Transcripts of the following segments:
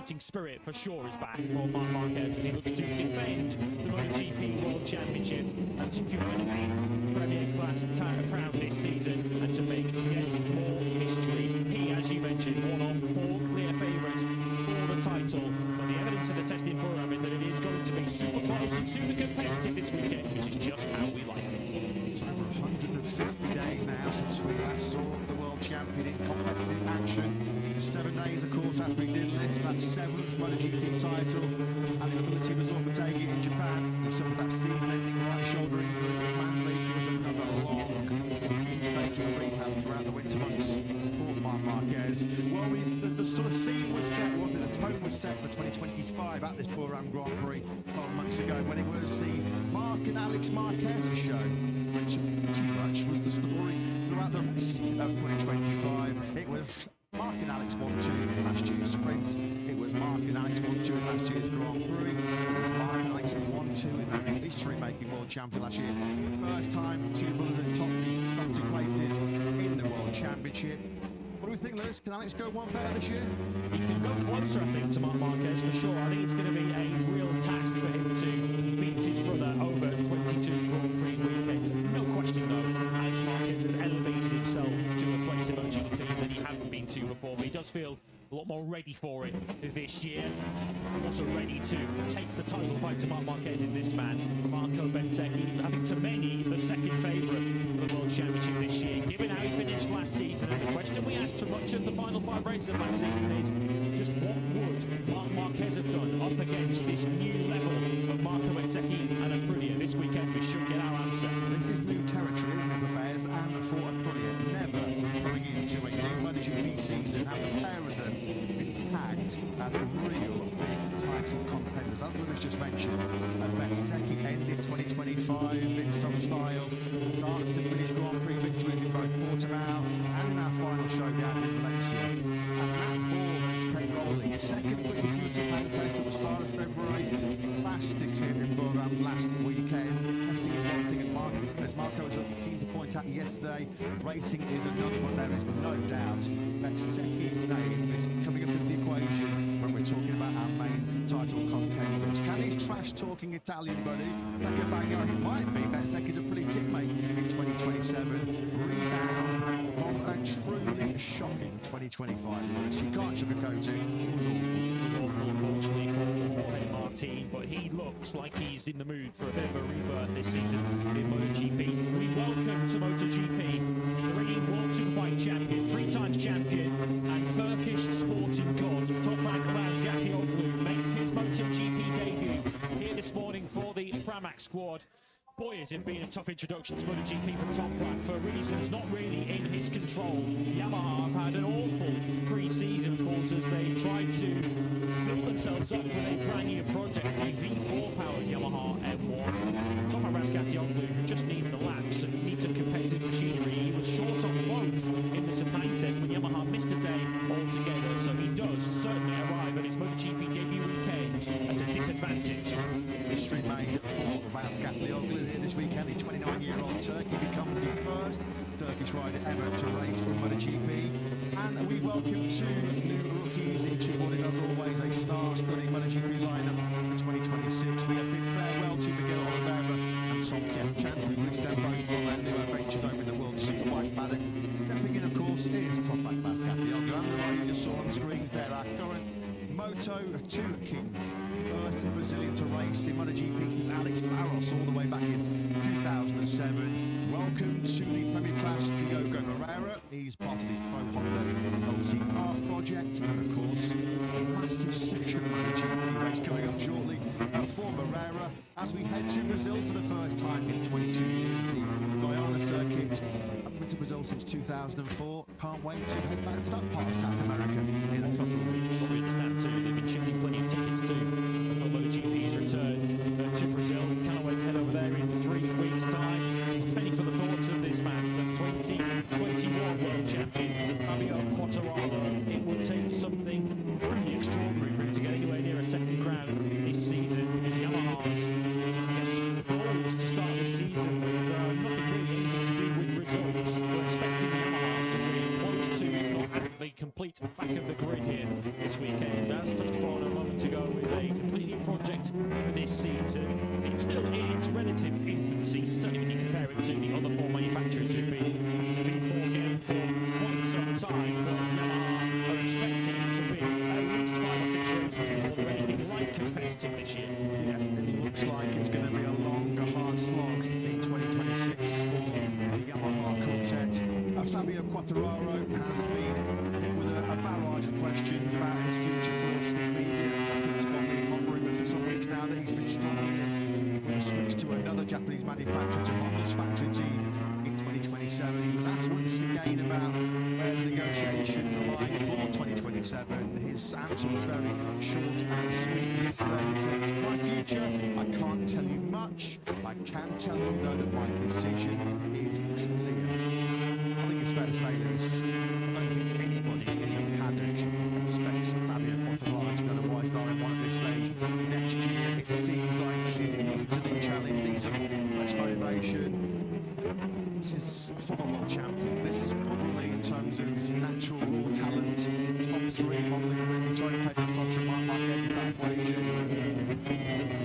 fighting spirit for sure is back for Marc Marquez as he looks to defend the MotoGP World Championship and secure an 8th Premier Class crown this season and to make yet more history. He, as you mentioned, one of 4 clear favourites for the title, but the evidence of the testing programme is that it is going to be super close and super competitive this weekend, which is just how we like it. It's over 150 days now since we last saw the world champion in competitive action. 7 days, of course, after he did lift that 7th MotoGP title, and the ability was overtaking it in Japan. He suffered that season-ending right shoulder injury with Manley. It was another long, painstaking rehab throughout the winter months for Marc Marquez. Well, the sort of theme was set, wasn't it? The tone was set for 2025 at this Buram Grand Prix 12 months ago when it was the Marc and Alex Marquez show, which pretty much was the story throughout the rest of 2025. It was Marc and Alex 1-2 last year's sprint. It was Marc and Alex 1-2 last year's Grand Prix. It was Marc and Alex 1-2 in that history-making world champion last year. First time two brothers in top 2 places in the world championship. What do we think, Lewis? Can Alex go one better this year? He can go closer, I think, to Marc Marquez for sure. I think it's going to be a real task for him to beat his brother over 22 Grand Prix weekends. No question, though, Alex Marquez has elevated himself to a place in MotoGP that he hadn't been to before, but he does feel a lot more ready for it this year. Also ready to take the title fight to Marc Marquez is this man, Marco Bezzecchi, having to many the second favourite of the World Championship this year, given how he finished last season. And the question we asked for much of the final 5 races of last season is just what would Marc Marquez have done up against this new level of Marco Bezzecchi and Aprilia? This weekend we should get our answer. This is new territory, isn't it, for Bez and for Aprilia? Never going into a new MotoGP season and the pair of them been tagged as real big title contenders. As Lewis just mentioned, Bezzecchi ended 2025 in some style, started to finish Grand Prix victories in both Portimao and in our final showdown in Valencia. And that ball has kept rolling. His second place in the Japan place at the start of February, fastest here in Buram last weekend. Testing is one thing, as Marco was keen to point out yesterday, racing is another one. There is no doubt Bezzecchi's name is coming up in the equation when we're talking about our main title contenders. Can his trash-talking Italian buddy, Bagno, who might be Bezzecchi's a pretty teammate in 2027, rebound from a truly shocking 2025? You can't sugarcoat it. It was awful. It was awful, unfortunately, for Jorge Martin, but he looks like he's in the mood for a bit of a rebirth this season in MotoGP. We welcome to MotoGP the reigning World Superbike champion, 3 times champion, and Turkish sporting god Toprak Razgatlioglu makes his MotoGP debut here this morning for the FPRACTICE squad. Boy, has it been a tough introduction to MotoGP for Toprak for reasons not really in his control. Yamaha have had an awful pre-season, of course, as they tried to build themselves up for their brand new project, the V4-powered Yamaha M1. Toprak Razgatlioglu, who just needs the laps and needs some competitive machinery, he was short on both in the Sepang test when Yamaha missed a day altogether, so he does certainly arrive at his MotoGP debut weekend at a disadvantage. History made for Razgatlioglu here this weekend. The 29-year-old Turkey becomes the first Turkish rider ever to race in MotoGP. And we welcome 2 new rookies into what is, as always, a star-studded MotoGP lineup for 2026. We have bid farewell to Miguel Oliveira and Somkjev Chance. We wish them both from their new adventures over the World Superbike paddock. Stepping in, of course, is Toprak Razgatlioglu. And the guy you just saw on the screens there, our current Moto2 king. First Brazilian to race in MotoGP since Alex Barros all the way back in 2007. Welcome to the Premier Class, Diogo Moreira. He's part of the Pro Honda LCR project, and of course, a massive second MotoGP race coming up shortly for Moreira as we head to Brazil for the first time in 22 years. The Guyana circuit. I've been to Brazil since 2004. Can't wait to head back to that part of South America in a couple of weeks. We understand too, they've been shipping plenty of tickets to MotoGP's return to Brazil. Cannot wait to head over there in 3 weeks' time. Penny for the thoughts of this man, the 2021 world champion, Fabio Quartararo. It would take something pretty extraordinary for him to get anywhere near a second crown this season, because Yamaha's, I guess, goals to start this season with nothing really anything to do with results. We're expecting Yamaha's to be close to, if not at the complete back of the grid here this weekend. As touched upon a moment ago, with a completely new project this season. It's still in its relative infancy, certainly when you compare it to the other four manufacturers who've been in the Big Four game for quite some time. But Yamaha are expecting it to be at least 5 or 6 races before they're anything like competitive this year. Yeah, it looks like it's going to be a long, hard slog in 2026 for the Yamaha quartet. Fabio Quartararo has been hit with a barrage of questions about his future course in the media. I think it's been hot rumour for some weeks now that he's been struggling when he switched to another Japanese manufacturer, to Honda's factory team in 2027. He was asked once again about negotiations aligned for 2027. His answer was very short and sweet yesterday. He said, "My future, I can't tell you much. I can tell you though that my decision is clear." I think it's fair to say this. I don't think anybody in the paddock expects Fabio Quartararo to go to White Star in one at this stage next year. It seems like he needs a new challenge, needs some fresh motivation. This is a former world champion. This is probably, in terms of natural raw talent, top 3 on the grid. He's already played for Contra Marquez in that equation.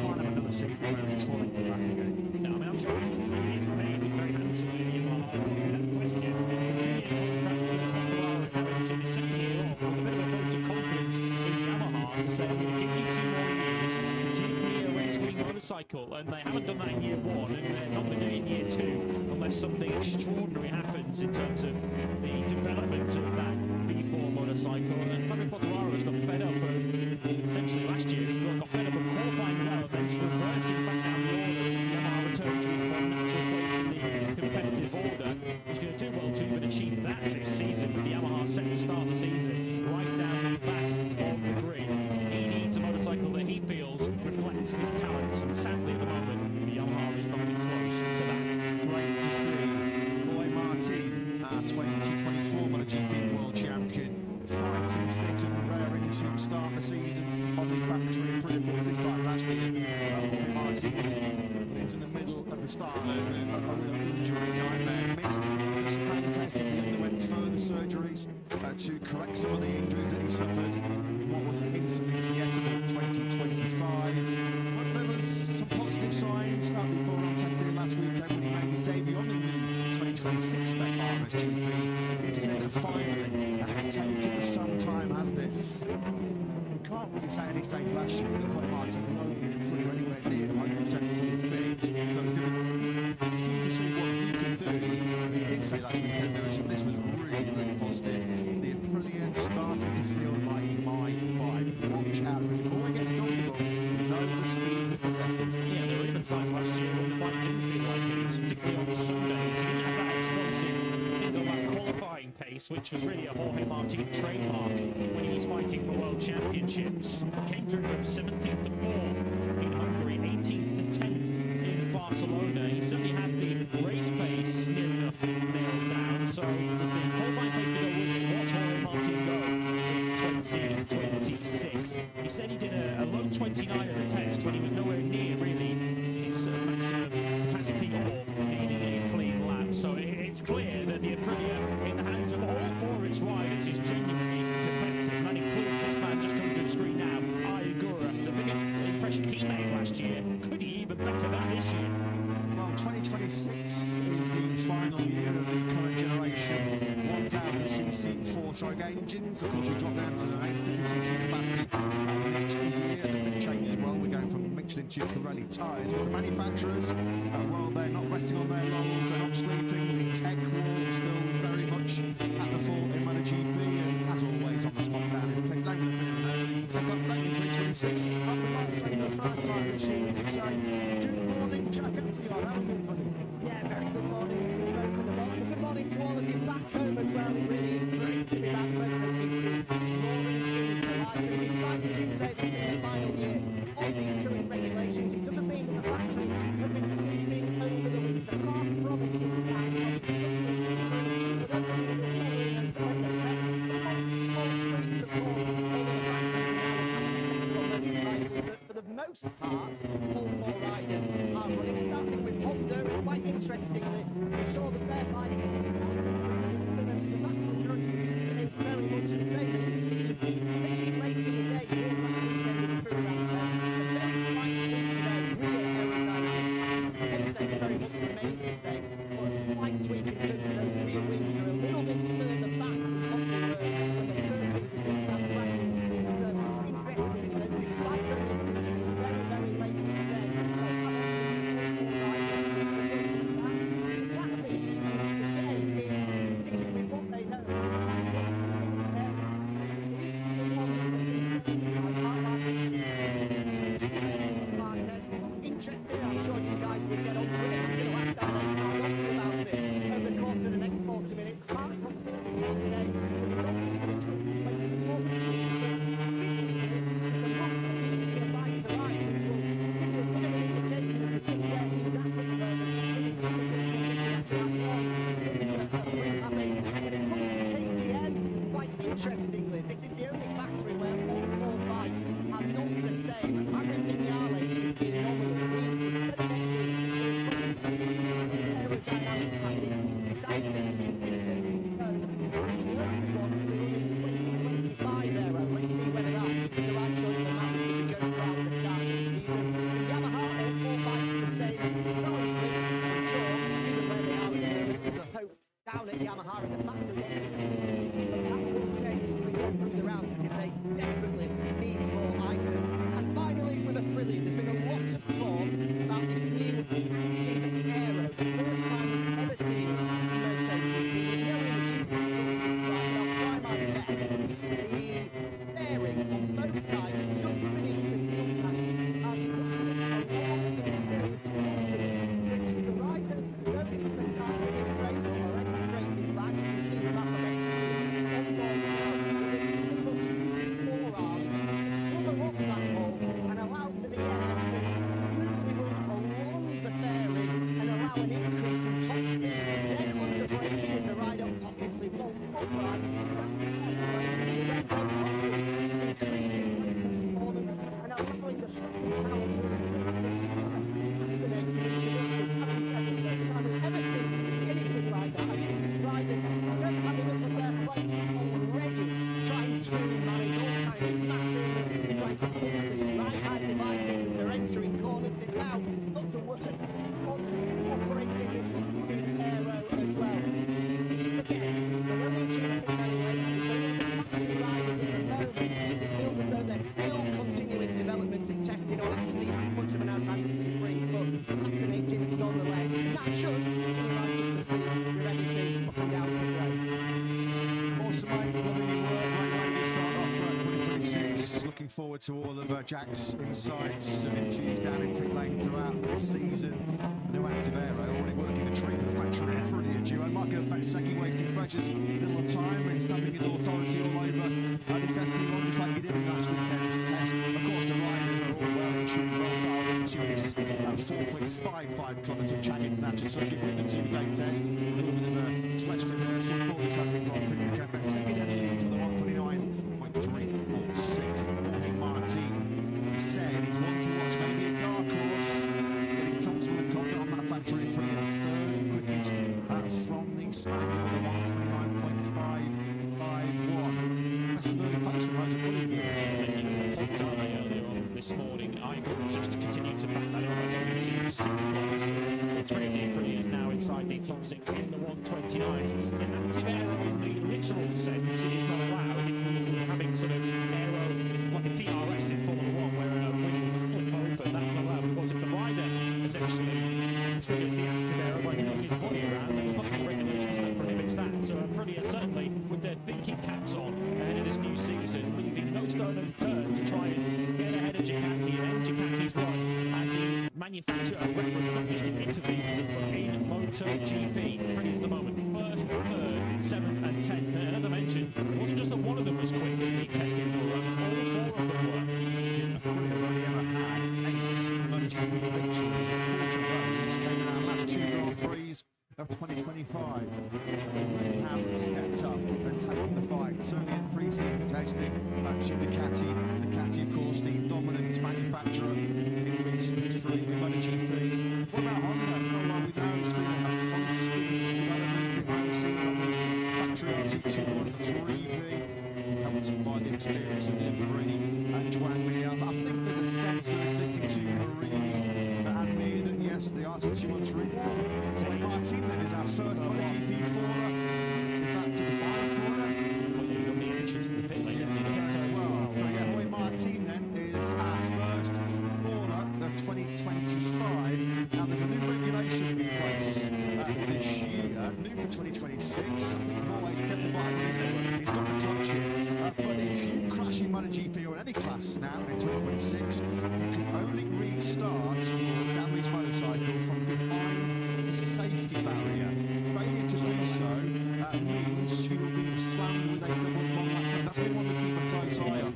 Might have another season where he's twirling the back again. No, I mean, I'm sure he's remained very handsomely in Yamaha. Question. In his second year off, with a bit of a vote of confidence in Yamaha to say, I'm going to give you 2 more years, give me a race-winning motorcycle, and they haven't done that in year 1, and they're not going to do it in year 2, unless something extraordinary happens in terms of the development of that V4 motorcycle. And Fabio Quartararo has got fed up of, essentially last year, he got fed up of qualifying well, eventually reversing back down the order as the Yamaha returned to its more natural place in the competitive order. He's going to do well to even achieve that this season, with the Yamaha set to start the season right down the back of the grid. He needs a motorcycle that he feels reflects his talents, and sadly at the moment, the Yamaha is not even close to that. Great to see Roy Martin, 2024 MotoGP World Champion, fighting fit and raring to start the season on the factory improvements this time last year. Roy Martin was in the middle of the start of an injury nightmare, missed his pain tests as he underwent further surgeries to correct some of the injuries that he suffered in what was instantly forgettable 2025. But there was some positive signs out the Boron tested last weekend when he made his debut on the new 2026 spec MotoGP. He said that finally, and it's taken some time, hasn't it? We can't really say at any stage last year that Roy Martin didn't flew anywhere near 100% fully fit. So it's going to be keen to see what he can do. He did say last weekend that this was really, really positive. The Aprilia started to feel like he might bite. Watch out, if the boy gets comfortable, you know the speed he possesses. Yeah, there were even signs last year when the bike didn't feel like it, particularly on the Sundays. He didn't have that explosive single-lap qualifying pace, which was really a Jorge Martin trademark when he was fighting for world championships. Came through from 17th to 4th in Hungary, 18th to 10th in Barcelona. He certainly had the race pace near enough nailed down, so the qualifying pace to go with it. Watch Jorge Martin go in 2026. He said he did a low 29 at the test when he was nowhere near really his maximum capacity or needing a clean lap. So it's clear that the Aprilia, in the hands of all 4 its riders, is genuinely competitive. And that includes this man just coming to the screen now, Ayagura. The big impression he made last year, could he even better that this year? Well, 2026 is the final year of the current generation 1000cc 4-stroke engines. Of course, we drop down to 850cc capacity next year. The big change as well. We're going from Michelin to Pirelli tyres. For the manufacturers, well, they're not resting on their laurels. They're not sleeping. The tech war is still very much at the fore in MotoGP, and as always on the spot down in tech. Tech update in 2026. I'd like to say for the first time this year, we can say good morning, Jack Antigar. How are you, buddy? Yeah, very good morning to you both in the morning. Good morning to all of you back home as well. It really is great to be back. MotoGP roaring into life. And despite, as you say, this being the final year of these current regulations, it doesn't mean that the factory have been sleeping over the winter. Far from it. For the most part, all 4 riders are running, starting with Honda. Quite interestingly, we saw that their line the vast majority is very much the same. Maybe desperately needs more items. And finally, with Aprilia, there's been a lot of talk about this new active aero. First time we've ever seen it in MotoGP. With no images, difficult to describe, but I'll try my best. The fairing on both sides, just beneath the wheel pad, has got a lot of into it, which the rider don't even have any straight or any straight in back. You can see the back of it. Able to use his forearm to cover up that hole and allow for the air to smoothly run along the fairing and allow an increase in top speed. Then onto braking with the rider obviously won't upright. Increasing performance and allowing the strong power to anything like that. I think riders don't have enough of their plates already, trying to manage all kinds of mapping, trying to push the right-hand devices as they're entering corners. They've now got to work on operating this active aero as well. Again, they're only achieving it very late. It's only the two riders at the moment. It feels as though they're still continuing development and testing. I'll have to see how much of an advantage it brings, but fascinating nonetheless. And that should, when he rides up to speed, with anything up and down the road. Awesome, mate. Lovely work. Great way to start off 2026. Looking forward to all of Jack's insights and interviews down in pit lane throughout this season. New active aero, already working a treat with the factory. Brilliant duo. Might go back second, wasting pressures. Little time and stamping his authority all over this FP1, just like he did in last weekend's test. Of course, the riders are all well and truly well dialed into this 4.55 kilometre challenge natural circuit with the 2-day test. A little bit of a stretch rehearsal for this opening Grand Prix weekend, but second head lead to the 129.346 from Jorge Martin. He said he's one to watch, maybe a dark horse, getting comfortable and confident on that factory, putting the third quickest from the Spaniard with a 129.551. That's an early pace from Roger Point earlier on this morning, I encourage just to continue to back that up going into 6th place. Three of the Aprilias now inside the top 6 in the 129s. In active aero in the literal sense, it is not allowed if you're having sort of aero like a DRS in Formula 1 where a wing would flip open. That's not allowed because if the rider essentially triggers the active aero by moving his body around, then there's nothing in the regulations that prohibits that. So Aprilia certainly with their thinking caps on ahead of this new season, leaving no stone unturned to try and get ahead of Ducati and end Ducati's run as the manufacturer of reference, not just in Italy, but in MotoGP. Aprilia's at the moment first, third, 7th and 10th. And as I mentioned, it wasn't just that one of them was quick in the testing for all 4 of them were. Aprilia only ever had 8 MotoGP victories, and 4 of those came in our last 2 Grand Prix of 2025. They have stepped up and taken the fight, certainly in pre-season testing to Ducati. Ducati, of course, the dominant manufacturer in recent history with MotoGP. What about Honda? Well, we know it's been a front-speed development behind the scene on the factory RC213V, helped by the experience of the Marini and Juan Mir. I think there's a sense that it's listening to Marini and me that yes, the RC213. So Martin then is our first MotoGP faller. Back to the final corner. He's on the entrance to the pit lane, isn't he? Jorge Martin then is our first faller of 2025. Now there's a new regulation in place this year, new for 2026. I think always kept the bike. He's got the clutch here. But if you crash in MotoGP or any class now in 2026, you can only restart your damaged motorcycle from behind the safety barrier. Failure to do so means you will be slammed with a double bomb. That's been one to keep a close eye on.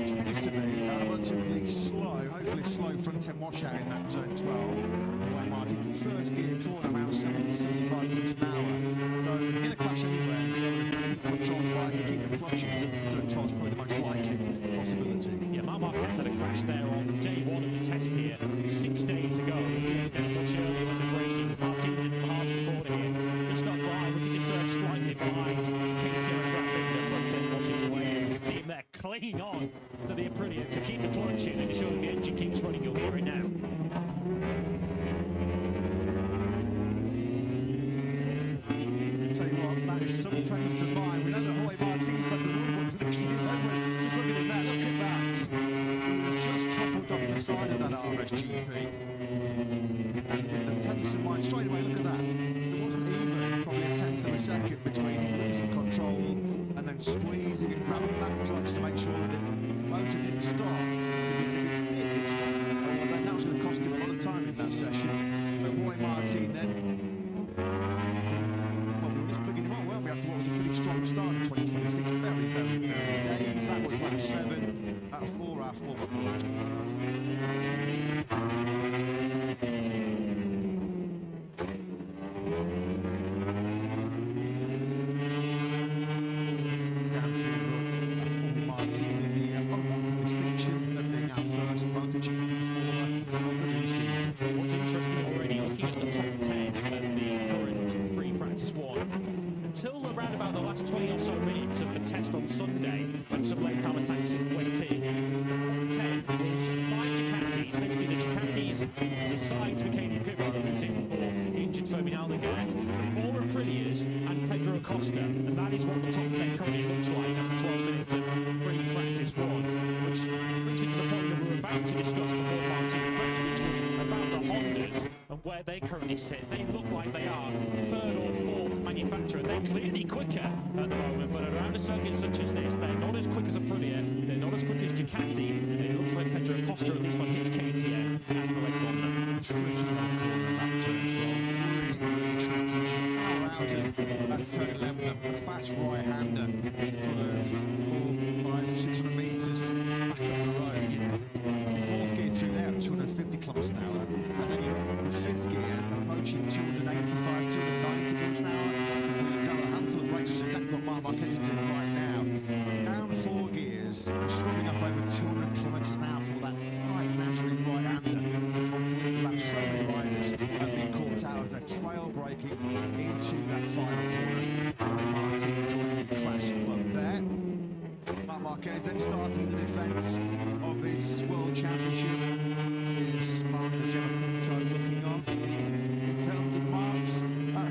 Tends to be relatively slow, hopefully slow front end washout in that turn 12. Anyway, Martin, first gear corner, around 70-75 miles an hour. So if you're going to crash anywhere, you're going to control the bike and keep the clutch in. Turn 12 is probably the most likely possibility. Yeah, Marc Marquez had a crash there on day 1 of the test here 6 days ago. Then much earlier when the braking, Martin's into the hard corner here. Just up by, was he disturbed slightly behind Katie and Brad Binder, front end washes away. You can see him there clinging on to the Aprilia to keep the clutch in and ensure the engine keeps running. You'll hear it now. Tell you what, that is some friends of mine. We know that Jorge Martin's led the rule book for this year, don't we? Just look at outside of that RSGP. And with the tense in mind, straight away, look at that. There wasn't even probably a tenth of a second between losing control and then squeezing and grabbing that clutch to make sure that the motor didn't stop. Because if it did, well, then that was going to cost him a lot of time in that session. But Roy Martin then, well, we were just bringing him on, weren't we, after what was a pretty strong start in 2026. Very, very early days. That was lap 7 out of 4 hours forward. What's interesting already, looking at the top 10 of the current pre-practice one, until around about the last 20 or so minutes of the test on Sunday, when some late time attacks went in, the front 10 is 5 Ducatis. Basically, the Ducatis, the sides became in pit road, who's in for injured Fermin Aldeguer, the 4 Aprilias, and Pedro Acosta. And that is what the top 10 currently looks like after 12 minutes of pre-practice one, which brings me to the point that we were about to discuss before Moto2 Practice, which was about the Hondas and where they currently sit. They look like they are 3rd or 4th manufacturer. They're clearly quicker at the moment, but around a circuit such as this, they're not as quick as Aprilia, they're not as quick as Ducati, and it looks like Pedro Acosta, at least on his KTM, has the legs on them. Tricky one corner that turn 12. Really tricky to power out of that turn 11. The fast right-hander, sort of 500, 600 metres back up the road. Your 4th gear through there at 250 kilometres an hour, and then you're up the 5th gear approaching 285, 290 kilometres an hour. Before you grab a handful of brakes, which is exactly what Marc Marquez is doing right now. Down 4 gears, scrubbing up over 200 kilometres an hour for that quite naturally right-hander to completely lap. So many riders have been caught out as they're trail braking into that final corner. Martin joining the crash club there. Marc Marquez then starting the defence of his World Championship. This is Mark the Gemma Pinto looking on. In terms of Mark's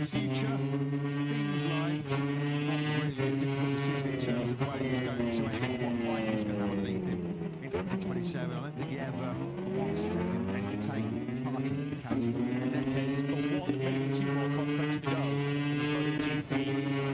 future, it seems like not really a difficult decision in terms of where he's going to end, what ride he's going to have underneath him in 2027. I don't think he ever wants second entertainment part of the category. And then there's one, maybe 2 more contracts to go in the MotoGP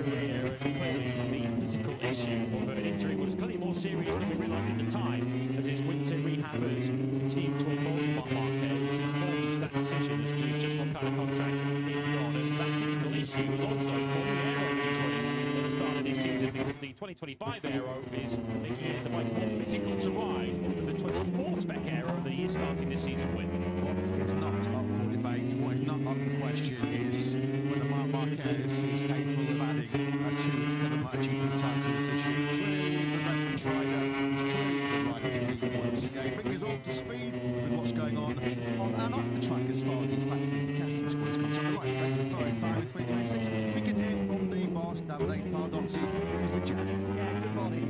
career, and clearly the physical issue of an injury was clearly more serious than we realised at the time, as his winter rehabbers continued to avoid Marc Marquez, informed that decision as to just what kind of contract he'd be on, and that physical issue was also on the aero he's running at the start of this season, because the 2025 aero is making it the bike more physical to ride than the 24 spec aero that he is starting this season with. What is not up for debate, what is not up for question is whether Marc Marquez is capable of adding 2 7 MotoGP titles this year. Clearly, the reference rider is clearly the right to beat once again, bringing us all up to speed with what's going on and off the track as far as his factory casting squad is concerned. Like I say, for the first time in 2026, we can hear from the boss, Davide Tardozzi, who's the champ. Yeah, good morning.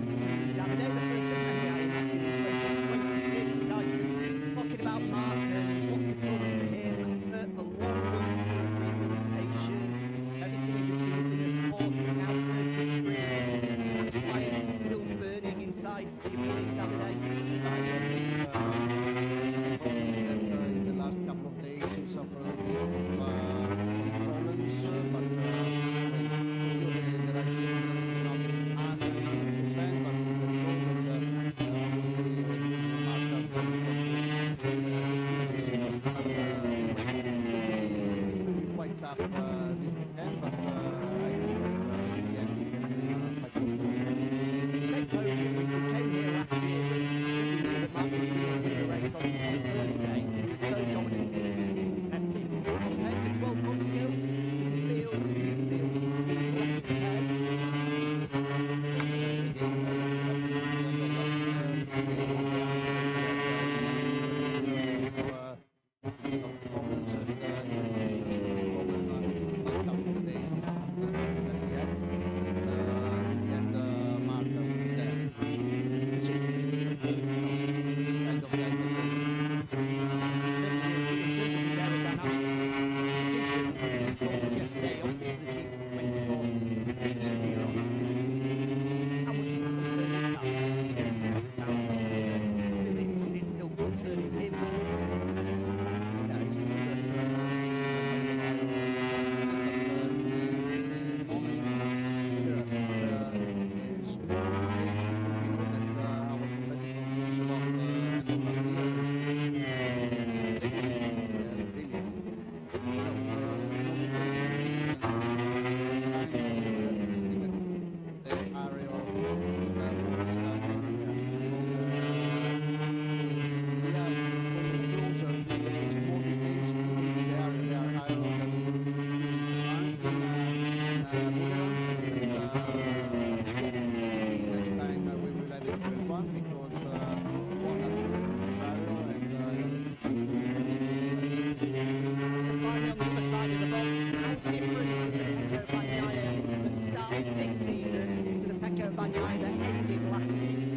Davide, the first of many back in 2026. The guys was talking about Mark and what's the goal for him, the long winter of rehabilitation, everything he's achieved in the sport, now 33. That's why he's still burning inside. Do you believe, Davide? In the last couple of days he suffered a bit of problems, but surely the direction not 100%, but the goal will be marked up quite tough this weekend, but I think that in the end he can fight. Great podium. We came here last year with fun because one has It's finally on the other side of the box. How different is the Pecco Bagnaia that starts this season to the Pecco Bagnaia that ended last season?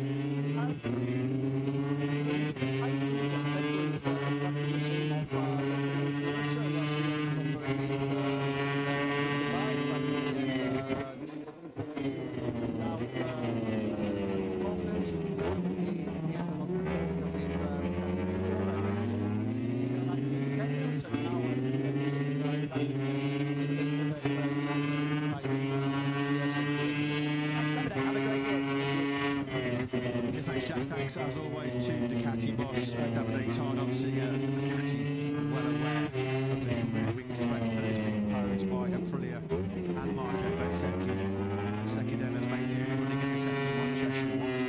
Thanks, Jack. Thanks, as always, to Ducati boss Davide Tardozzi. Ducati well aware of this moving threat that has been posed by Aprilia and Marco Bezzecchi. Bezzecchi then has made the running in this FP1 Cheshire Watch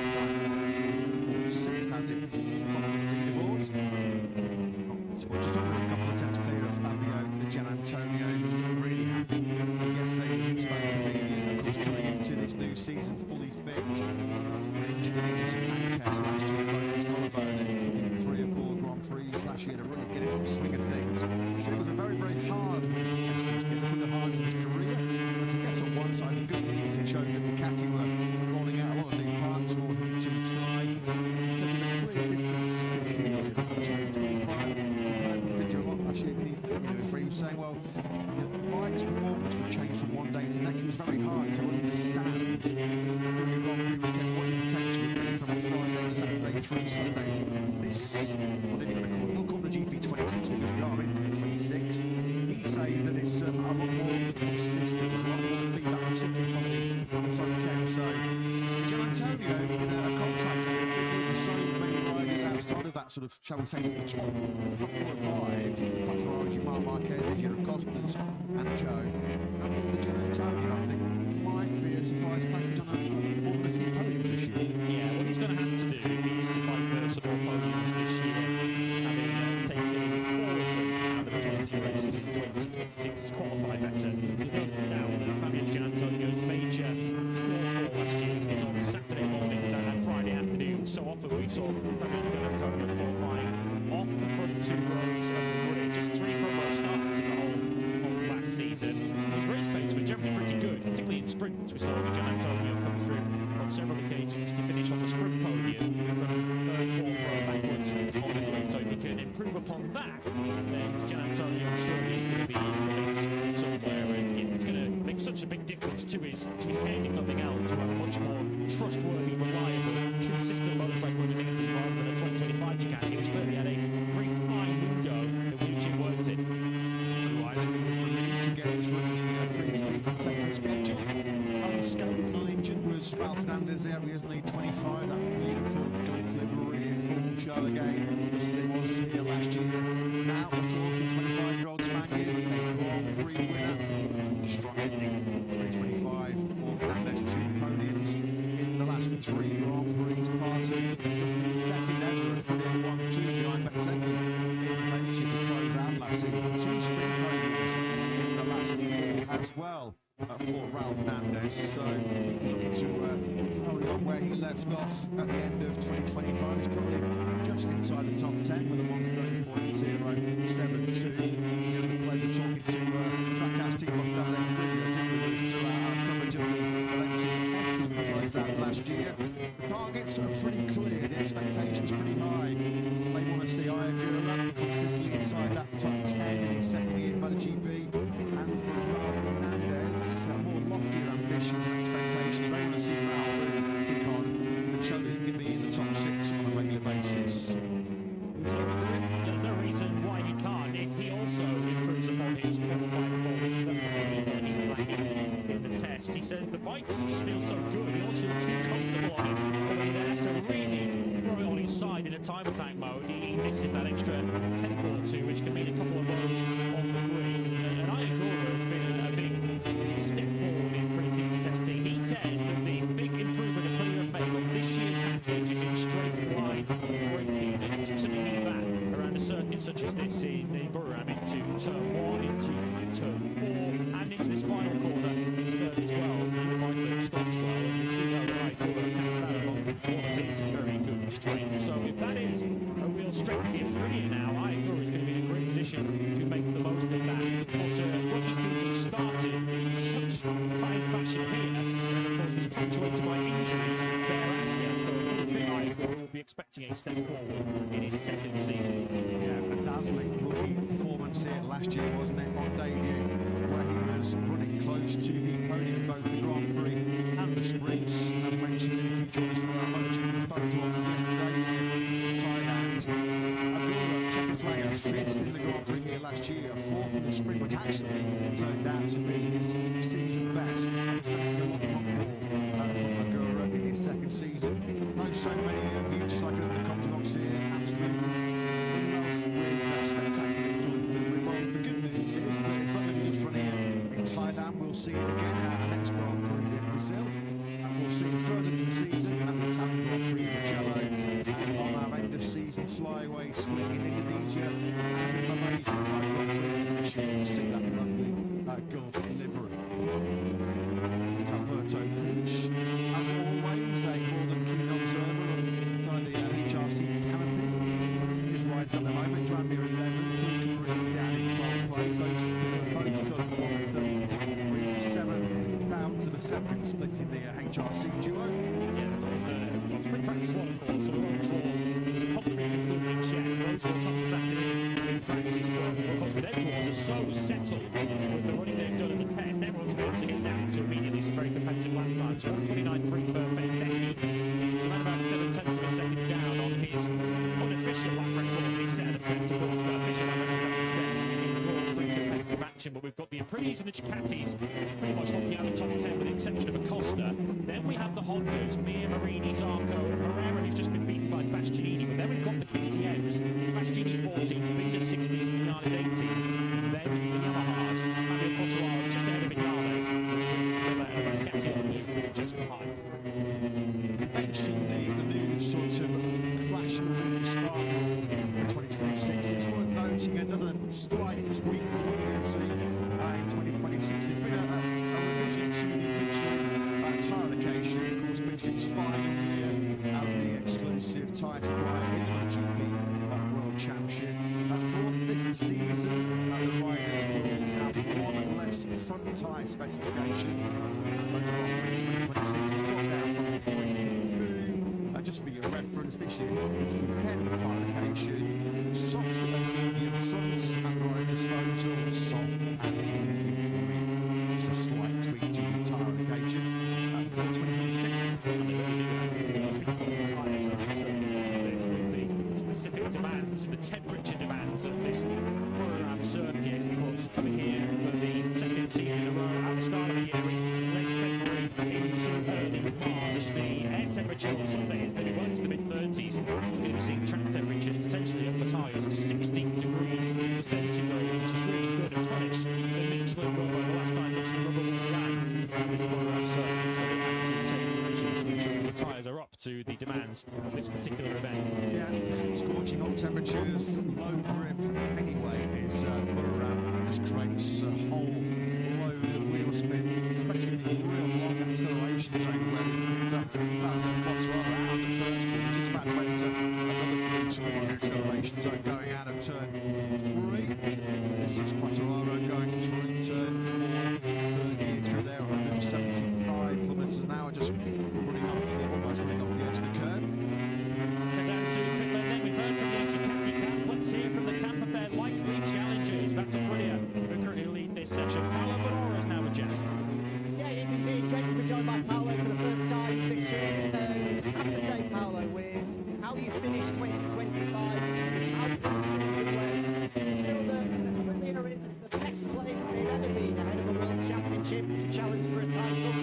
for 6 has it from the leaderboards. So we're just under a couple of attempts clear of Fabio Di Gianantonio, really happy. Yesterday he spoke for me, of course, coming into this new season fully fit. Injured in his flat test last year, broke his collarbone in 3 or 4 Grand Prix last year to really get into the swing of things. He said it was a very, very hard week yesterday. It was getting the hardest of his career. But if you get on one side, some good news. It shows that Ducati were rolling out a lot of new parts for him to try. He said there's a clear difference this year in 2025. Actually, he was saying, well, the bike's performance would change from one day to the next. It was very hard to understand during a Grand Prix weekend what you potentially do from Friday, Saturday through Sunday. This, we'll call the GP26 because we are in 26. He says that it's a lot more consistent, there's a lot more feedback, particularly from the front end. So, Gianantonio, in a contract with so many riders outside of that sort of, shall we say, the top 4 or 5, Ferrari, Marc Marquez, Europe Cosmos, and Co. And the Gianantonio, I think, might be a surprise package on more than a few podiums this year. Yeah, what he's going to have to do if he is to fight for some more podiums this year, having taken 4 of them out of 20 races in 2026, is qualify better. There's no doubt that Fabio Gianantonio's major shortfall last year is on Saturday mornings and Friday afternoon. So often we saw Fabio Gianantonio qualifying off the front 2 rows of the grid, just 3 front row starts in the whole of last season. His race pace was generally pretty good, particularly in sprints. We saw Gianantonio come through on several occasions to finish on the sprint podium, running 3rd, 4th row backwards on the grid. So if he can improve upon that, then Gianantonio surely is going to be in the mix somewhere, and it's going to make such a big difference to his game, if nothing else, to have a much more trustworthy, reliable, consistent motorcycle in England rather than a 2025 Ducati, which clearly had a very fine window in which it worked in. Right, and it was relieved to get through the pre-season testing schedule. Unscathed and uninjured was Ralph Fernandez there, he has lead 25, that beautiful Gulf livery in full show again, just as it was here last year. Now, of course, the 25-year-old Spaniard, a Grand Prix winner, strong ending 2025 for Fernandez, 2 podiums in the last 3 Grand Prix, part of the second ever Aprilia 1-2 behind Bezzecchi in Valencia to close out last season. 2 sprint podiums in the last 4 as well for Ralph Fernandez. So looking to carry on where he left off at the end of 2025. He's currently just inside the top 10 with a 1:30.072. We had the pleasure talking to Trackhouse team boss Davide Tardozzi throughout our coverage of the Valencia test as we closed out last year. The targets are pretty clear, the expectations pretty high. They want to see Iagura consistently inside that top 10 in his second year in MotoGP, and for Ralph Fernandez, more loftier ambitions and expectations. They want to see Ralph really kick on and show that he can be in the top 6 on a regular basis. So there's no reason why he can't if he also improves upon his qualifying performance. That's in the test. He says the bikes feel so good, he almost feels too comfortable on it. But he has to really throw it on his side in a time attack mode. He misses that extra tenth or 2, which can mean a couple of rows on the grid. And Iagura has been a big step forward in pre-season testing. He says that the big improvement of Aprilia have made on this year's package is in straight line braking, and something like that around a circuit such as this in Burram into turn 1, into turn 4, and into this final corner in turn 12. The bike that stops well, and we know that Iagura packs that along one of his very good strength. So if that is a real strength of the Aprilia now, I agree it's going to be in a great position to make the most of that. Also, rookie season started in such fine fashion here, and of course was punctuated by injuries thereafter. So I think I will be expecting a step forward in his second season. Yeah, a dazzling rookie performance here last year, wasn't it, on debut, where he was running close to the podium in both the Grand Prix and the sprints. As mentioned, if you joined us for our MotoGP photo op yesterday in Thailand, Agura, checkered flag, fifth in the Grand Prix here last year, fourth in the sprint, which actually turned out to be his season best. Expecting a lot more from Agura in his second season. Like so many of you, just like us in the comments box here, absolutely in love with that spectacular goal. Well, the good news is it's not going to just run here in Thailand. We'll see it again at the next Grand Prix in Brazil. And we'll see it further into the season at the Italian Grand Prix in Mugello, and on our end of season flyaway swing in Indonesia and in Malaysia for our Grand Prix in this year. We'll see that lovely Gulf livery. It's Alberto Puig, as always, a more than keen observer by the HRC canopy. His rides at the moment, driving near 11, Puig down in 12th place. Those two have both done one of them with 7 rounds of a separate split in the HRC duo. Yeah, that's always the sprint practice one, of course, so we're on draw. Hopefully concluding check. Those will come this afternoon in practice, but of course with everyone is so settled with the running they've done in the 10, everyone's been able to get down to immediately some very competitive lap times. 29.3 per Bezzecchi. So about 7/10 of a second down on his unofficial lap record. He set at a test, of course, but official lap records actually set in draw pretty competitive action. But we've got the Aprilias and the Ducatis pretty much looking at the top 10 with the exception of Acosta. Then we have the Hondas, Mir, Marini, Zarco, and Herrera, who's just been beaten by Bastianini. But then we've got the KTMs. Bastianini 14th, Binder 16th, Vinales 18th. Then the Yamahas, Fabio Quartararo just ahead of Vinales, and Bastianini just behind. Mentioned the new sort of clash of start in 2026. It's worth noting another slight tweak that we're going to see in 2026. There's been a revision to the Michelin tyre allocation, of course, which inspired as the exclusive tyre supplier in the MotoGP World Championship. For this season, the riders will have one less front tyre specification. Motor3 2026 has dropped down from 0.2. Just for your reference, this year's depends tyre allocation, soft and medium fronts and rider disposal, soft and medium. It's a slight tweak to the tyre allocation for 2026. Tyres with the specific demands, the temperature demands of this program circuit. Of course, coming here for the second season in a row at the start of the year in late February into early March. The air temperature on Sunday is going to be well into the mid-30s. We're going to be seeing track temperatures potentially up to high as 16 degrees centigrade, which is really good. A tonnage the Michelin rubber, the last time Michelin rubber we ran this program circuit, so we had to take precautions to ensure the tyres are up to the demands of this particular event. Yeah, scorching hot temperatures, low grip anyway. It's just creates a whole load of wheel spin, especially the real long acceleration zone where we picked up Quartararo out of the first corner, just about to enter another crucial long acceleration zone going out of turn 3. This is Quartararo going through turn 4, through there, 175 kilometers an hour, just almost running off the edge of the curb. So down to pit lane, then we've heard from the Ducati camp. Let's hear from the camp of their likely challengers. That's Aprilia, who currently lead this section. Paolo Ferrara is now with Jack. Yeah, indeed. Great to be joined by Paolo for the first time this year. I have to say, Paolo, with how you finished 2025, how you finished in a good way, you feel that Aprilia are in the best place they've ever been ahead of a World Championship to challenge for a title.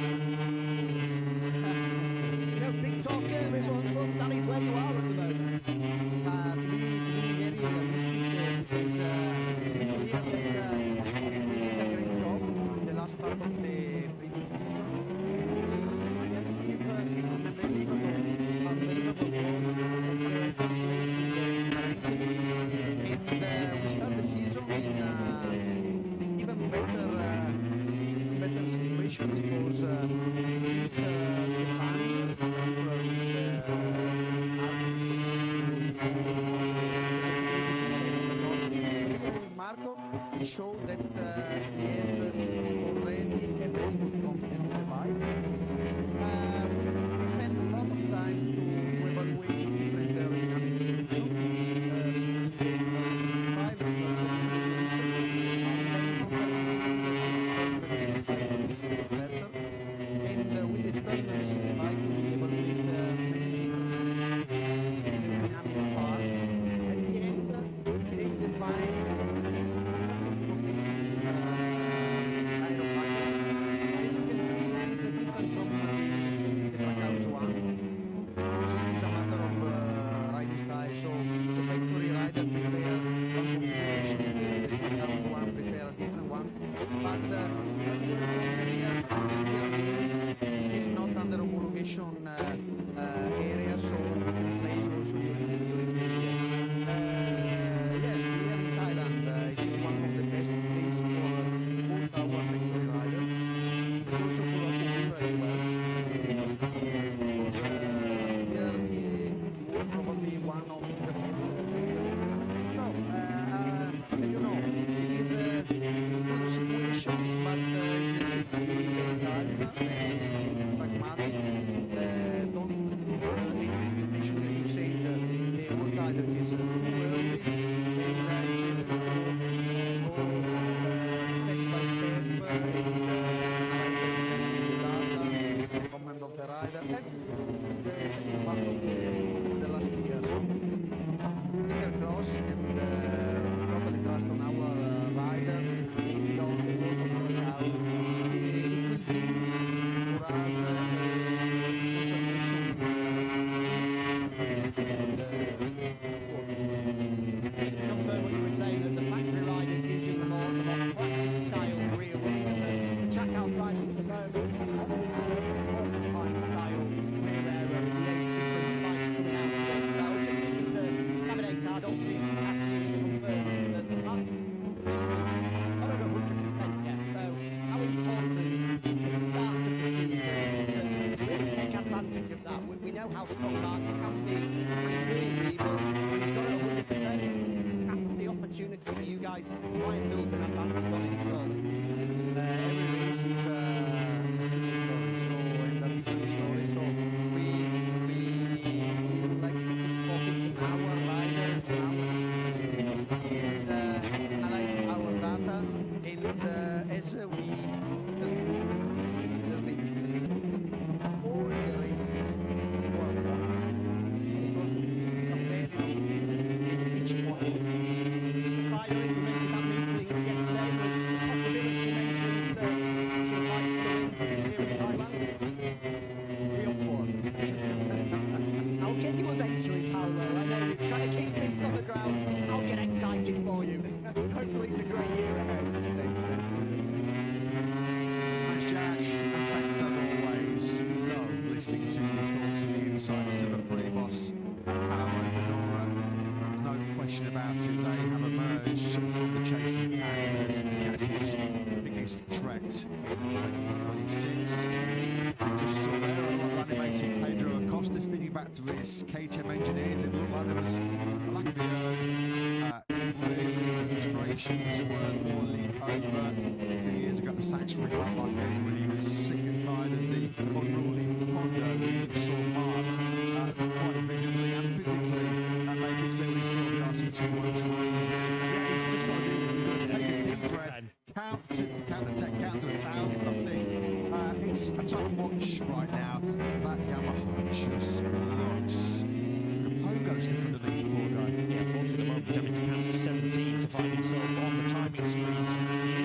Big talker, but that is where you are at the moment. The area where you speak is really a great job in the last part of the we start the season in even better situation because this Stefan from show that he has already a very good confidence in the bike. We spent a lot of time to evaluate different aerodynamic solutions. There's 5 better. And with the external racing bike, we evaluate the aerodynamic part. At the end, they define is a different from the Practice one. Because it is a matter of riding style. So the factory rider prepare one configuration, the Practice one prepare a different one. But it is not under homologation area, so you can play also during the year. Yes, here in Thailand, it is one of the best days for both our factory riders. Also for Moto2 as well. Because last year he was probably one of the no, you know, it is a good situation, but it's necessary very calm, very pragmatic. Don't put any expectation, as you said, the work either is too early, and go step by step, and comment of the rider, and the second part of the last year. So, finger cross and totally trust on our rider. We don't work on our out. It will be for us conservation. Just to confirm what you were saying, that the factory riders using the more classic style rear wing, and the track out riders at the moment, bike style rear aero, the 8 different spikes coming out straight. So I was just thinking to navigate, I don't think actually confirmed that the Martin's not at 100% yet. So how important is the start of the season to really take advantage of that? We know how strong Martin can be and will be, but when he's got it 100%, that's the opportunity for you guys to try and build an advantage on him, surely. Every race is a single story, so and a different story. So we would like to focus on our rider, and analyze our data, and as we all the races for once, because comparing each point. Finally, you mentioned that meeting yesterday. Was the possibility mentioned that you'd like to win here in Thailand? Real form. I'll get you eventually, Paolo. I know you're trying to keep feet on the ground. I'll get excited for you. Hopefully it's a great year ahead. Thanks. Thanks, Jack, and thanks as always. Love listening to the thoughts and the insights of a pre-boss and Paolo Benora. There's no question about it. They have emerged from the chasing pack as Ducati's biggest threat in 2026. Just saw there a lot of animating Pedro Acosta feeding back to his KTM engineers. It looked like there was a lack of clearly the frustrations were more leaked over. A few years ago, the Saxon Ring Marquez, when he was sick and tired of the unruly Honda, we saw Mark quite visibly and physically make it clearly for the RC213. Yeah, he's just got to do this. He's got to take a deep breath, count to 10, count to 1,000, I think. It's a tough watch right now. That Yamaha just looks like a pogo stick underneath the poor guy. Yeah, unfortunately, at the moment, he's having to count to 17 to find himself on the timing screens. He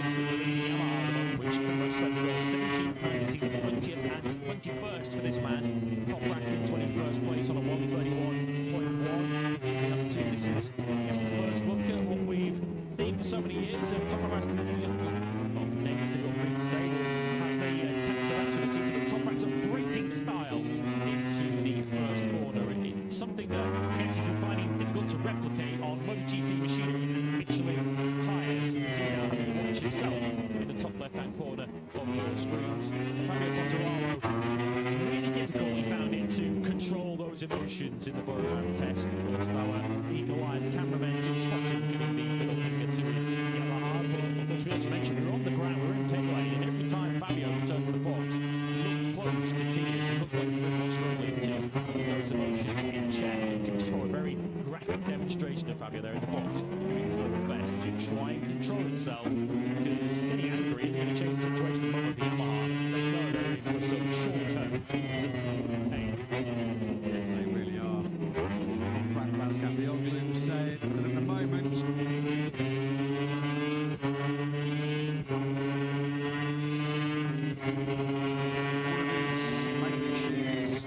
is in the leading Yamaha at the moment, which pretty much says it all. 17th, 19th, 20th, and 21st for this man. Top ranking 21st place on a 131.1. This is, I guess, the first look at what we've seen for so many years of Top Ranks. Well, names to go for me to say. We'll have a taps of that for the season, but Top Ranks are breaking the style into the first corner. It's something that I guess he's been finding difficult to replicate on MotoGP machinery, Michelin tyres. He's now having to watch himself in the top left-hand corner of your screens. Fabio Quartararo, really difficult, he found it, to control those emotions in the Burrow test. Of course, our eagle-eyed cameraman did spot him giving the middle finger to his Yamaha, but just forgot to mention, we were on the ground, we were in pit lane, and every time Fabio returned to the box, he looked close to tears. He looked like he was struggling to keep those emotions in check. You saw a very graphic demonstration of Fabio there in the box, doing his level best to try and control himself, because getting angry isn't going to change the situation at the moment with the Yamaha. They know they're in for some short-term pain. They really are. Pascal said that at the moment,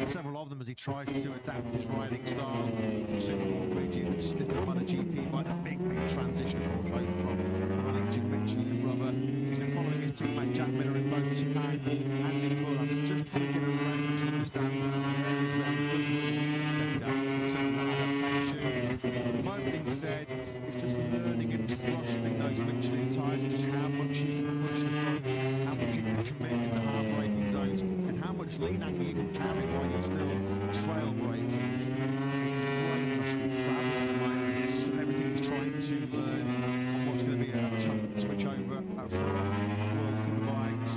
several of them as he tries to adapt his riding style to suit more rigid and stiffer MotoGP by the big transition, of course, over from running to Michelin and rubber. He's been following his teammate Jack Miller in both Japan and in Bull. I'm just trying to get a reference to understand the areas where he does really need to step it up in terms of adaptation. At the moment, he said, it's just learning and trusting those Michelin tyres and just how much you can push the front, how much you can commit in the hard braking zones, and how much lean angle you can carry while you're still trail braking. His brain must be frazzled at the moment. Everything he's trying to learn on what's going to be a tough switch over from World Tour bikes.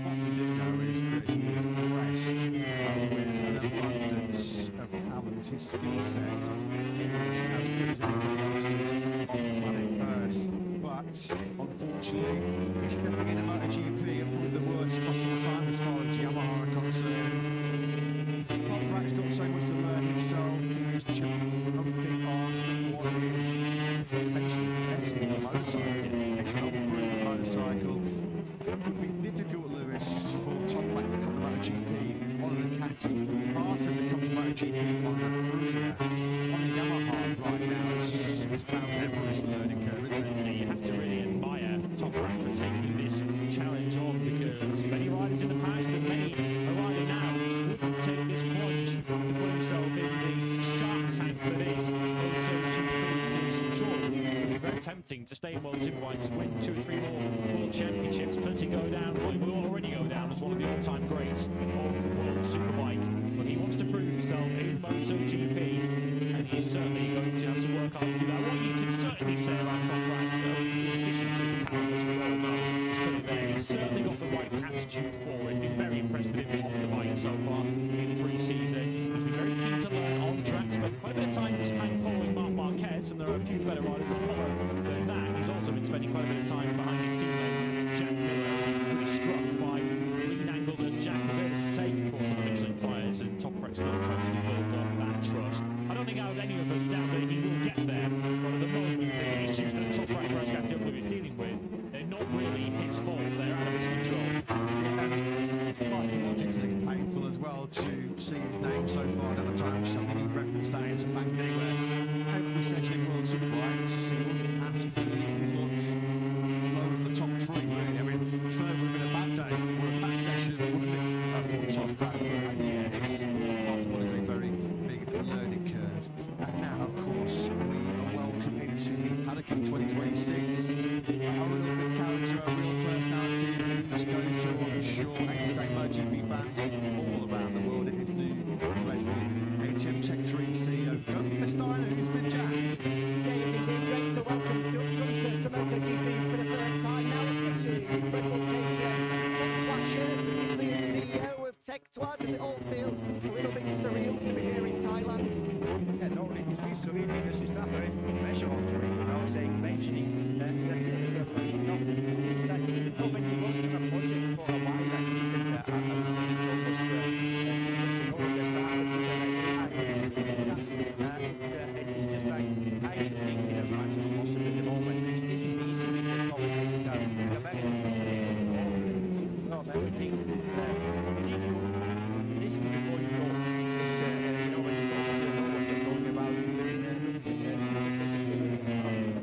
What we do know is that he is blessed with an abundance of talent. His skill set is as good as anybody else's on planet Earth. But unfortunately, he's stepping in at MotoGP at probably the worst possible time as far as Yamaha are concerned. Contract's got so much to learn himself. He's jumping on what is essentially testing the motorcycle. It's not through the motorcycle. It would be difficult, Lewis, for Toprak to come to MotoGP on an Ducati. Hard for him to come to MotoGP on a Aprilia. On a Yamaha right now, it's about Everest learning curve, isn't it? Yeah, you have to really admire Toprak for taking this challenge on, because many riders in the past that may a rider now wouldn't take this plunge to put himself in the shark tank that is Moto2 Practice. I'm sure it would be very tempting to stay in World Superbikes, win 2 or 3 more World Championships, plenty go down, well, he will already go down as one of the all-time greats of World Superbike, but he wants to prove himself in MotoGP, and he's certainly going to have to work hard to do that. What you can certainly say about Toprak, in addition to the talent which we all know is putting there, he's certainly got the right attitude for it. Been very impressed with him off the bike so far in pre-season. He's been very keen to learn on track, spent quite a bit of time in Spain following Marc Marquez, and there are a few better riders to follow than that. He's also been spending quite a bit of time behind his teammate Jack Miller. He's really struck by the lead angle that Jack was able to take, of course, on the Michelin tyres, and Toprak still trying to build up that trust. I don't think out of any of us doubt that he will get there, but at the moment, the issues that Toprak Raskatioglu is dealing with, they're not really his fault, they're out of his control. Logically painful as well to see his name so far down the time. I think he referenced that into Bank Day, where every session in World Superbikes, he wouldn't ask to look low in the top 3, really. I mean, third would have been a bad day, or a bad session, wouldn't it, for Toprak? But yeah, it's part of what is a very big learning curve. And now, of course, we are welcome into the Paddock 2026. A real big character, a real personality who's going to, I'm sure, entertain MotoGP fans all around the world in his new Red Bull HM Tech 3 CEO. Gunter Steiner, who's been Jack. Yeah, it's indeed great to welcome Gunter to MotoGP for the first time now officially. It's Red Bull Tech shirts, obviously as CEO of Tech 2. Does it all feel a little bit surreal to be here in Thailand? Yeah, no, it is surreal because it's not very professional, you know, saying, mentioning that you know, that you've been working on a project for a while, and he said, I'm going to take the job as years ago, just it's just like, I think it as much as possible at the moment, which isn't easy because obviously it's a very everything, you need to listen before you go, because, you know, when you go, you know what you're going about,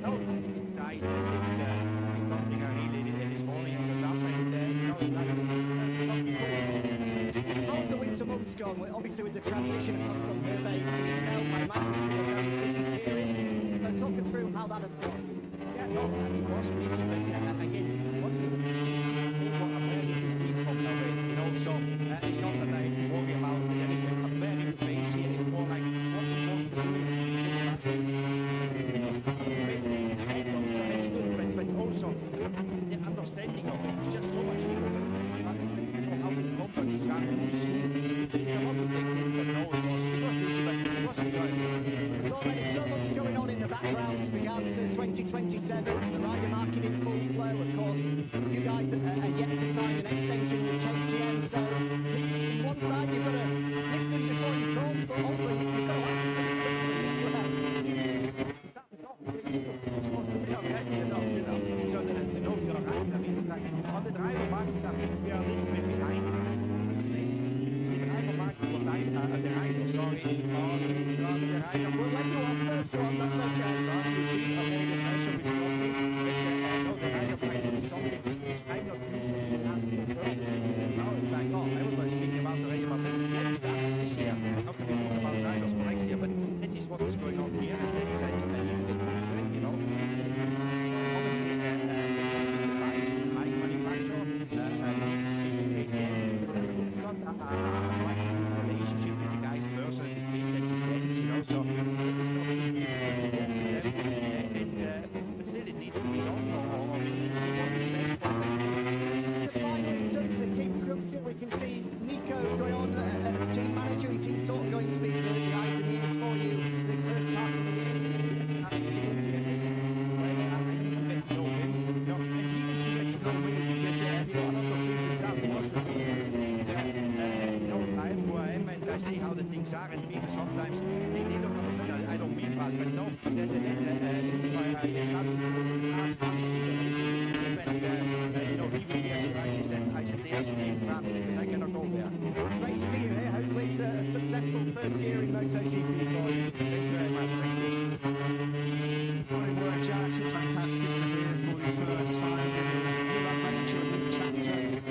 no, it's nice, it's something I really this morning on the dump, and, you know, How the winter months gone, obviously with the transition across from Mermaid to yourself, I imagine it'll be a very busy period. Talk us through how that has gone. yeah, no, it was busy, but again, what I'm learning from now, you know, so it's not that I worry about it, there is a very good base here, it's more like what you want to do, but also There's already so much going on in the background with regards to 2027, the rider market in full flow. Of course, you guys are yet to sign an extension with KTM, so on one side you've got to listen before you talk, but also you've got to act pretty quickly as well. So no, you're right. I mean, like, on the driver market, I think we are a little bit behind. The driver market will the rider, sorry, or the rider. We'll let you off first, John, that's okay. You see, all the pressure which got me, the rider factor is something which I'm not used to in the world. Now it's like, oh, everybody's speaking about the race about this. Yeah, we started this year. How can we talk about drivers for next year? But that is what is going on here, and that is I need to get used to it, you know. Obviously, the bikes, bike manufacturer, need to speak with it's not a relationship with the guys personally, that depends, you know, so that is not but still it needs to be done, or we need to see what is best for them. Just finally, in terms of the team structure, we can see Nico going on as team manager. Is he sort of going to be the eyes and ears for you this first part of the year? I see how the things are, and people sometimes they don't understand. I don't mean bad, but no, it's not even as a writer said, I said there's name perhaps, but I cannot go there. Great to see you here. Hopefully it's a successful first year in MotoGP for you. Thank you very much. Thank you. Fine work, Jack. Fantastic to hear for the first time in this Untitled Chapter.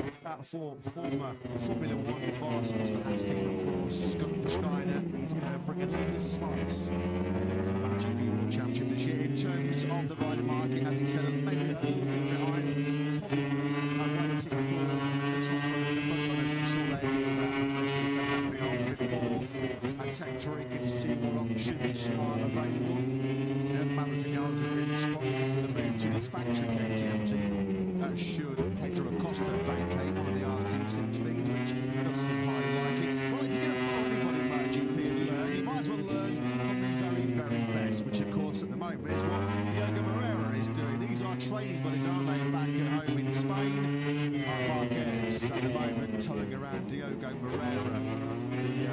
For former Formula One boss, was the house team, of course, Gunnar Steiner is going to bring a lot of the smarts into the MotoGP World Championship this year. In terms of the rider market, as he said, maybe a little bit behind. I'm waiting for the top runners, the front runners to sort their deal out. So happy on a bit more. And Tech 3 can see what options are available. Maverick have been strong with the move to the factory KTM team. Should Pedro Acosta vacate one of the RC16s, which does seem highly likely. Well, if you're going to follow anybody in MotoGP and learn, you might as well learn from the very, very best, which of course at the moment is what Diogo Moreira is doing. These are training buddies, aren't they, back at home in Spain? Marquez at the moment towing around Diogo Moreira. The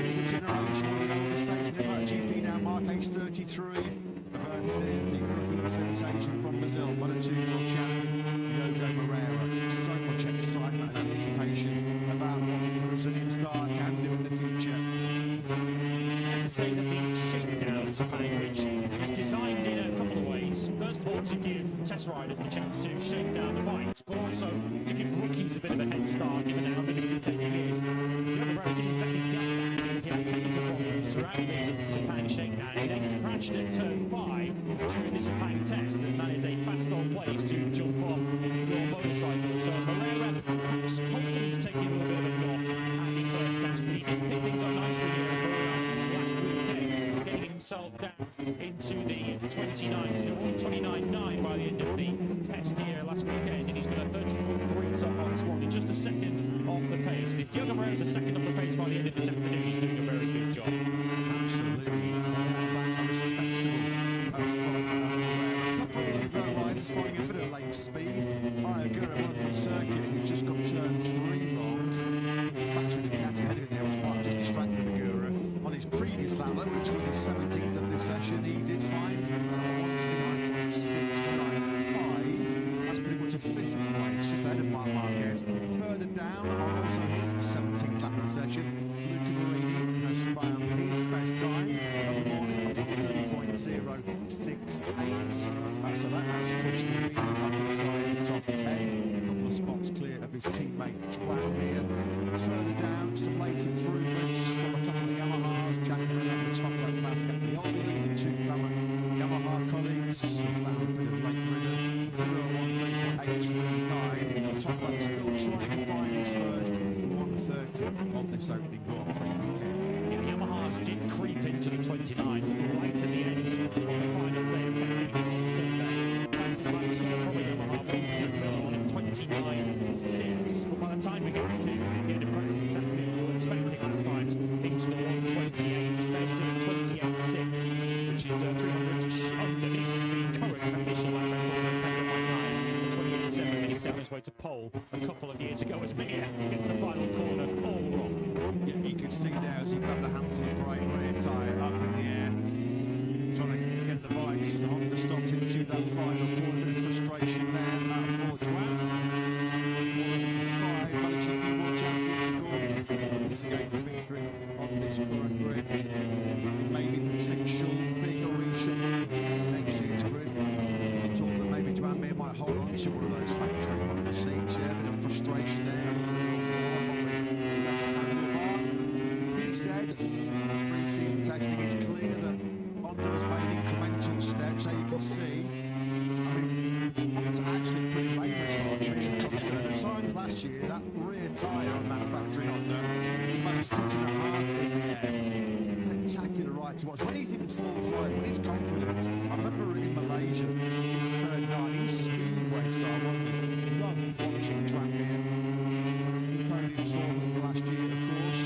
older generation, one of the older stages in MotoGP now, Marquez 33. The European sensation from Brazil, Moto2 World Champion, Diogo Moreira. So much excitement and anticipation about what the Brazilian star can do in the future. And to say that the shakedown time, which is designed in a couple of ways. First of all, to give test riders the chance to shake down the bikes, but also to give rookies a bit of a head start, given how limited testing is. The other round didn't technically get that because he had technical problems throughout the Sepang shakedown. He then crashed at turn 5 during the Sepang test, and that is a fast old place to jump off your motorcycle. So Moreira perhaps hoping to take a little bit of a knock at the first test, but he did pick things up nicely here in Burma last weekend, getting himself down into the 29.9 by the end of the test here last weekend, and he's done a 30.3 sub on squad in just a second off the pace. If Diogo Moreira's a second off the pace by the end of this afternoon, he's doing a very good job. Absolutely. That respectable a couple of riders finding a bit of late speed. Guru on circuit, who just got turn 3 wrong. The factory cat ahead of him was quite just distracted the Guru. On his previous lap, though, which was his 17th of this session, he did find 1:29.695. That's pretty much a 5th place, just ahead of Marc Marquez. Further down, on also his 17th lap of the session, Luca Marini has found his best time of the morning of 30.068. So that has pushed Marini up to the side of the top 10. A couple of spots clear of his teammate Joao here. Further down, some late improvements from a couple of the Yamahas. Jack Miller on the top right, Pascal Piotr, the two fellow Yamaha colleagues found a bit of late rhythm. Euro 1:38.39. Top right still trying to find his first 1:30 on this opening Grand Prix weekend. Yeah, the Yamahas did creep into the 29s right at the end of the final day. That's just like we said, probably Yamaha was Jack Miller on a 29.6. But by the time we get to the end of the we're expecting that times into the 1:28, best of 28.6. tried to pole a couple of years ago as Mir gets the final corner all wrong. Yeah, you could see there as he grabbed a handful of bright rear tyre up in the air, trying to get the bike. The Honda stopped into that final corner. Bit of frustration there for Juan. One of 5 MotoGP World Champions, of course. This again fingering on this current grid. Maybe potential bigger reshuffle next year's grid. I thought that maybe Juan Mir might hold on to one of those factory Honda seats. Yeah, a bit of frustration there. He said, pre-season testing, it's clear that Honda has made incremental steps. So you can see, I mean, it's actually pretty late as far as it's concerned. At times last year, that rear tyre on manufacturing Honda was about a foot and a half in the air. Spectacular ride to watch. When he's in full flow, when he's confident, I remember in Malaysia, in turn 9, his speedway style, wasn't it? Loved watching Juan Mir. Podium form last year, of course.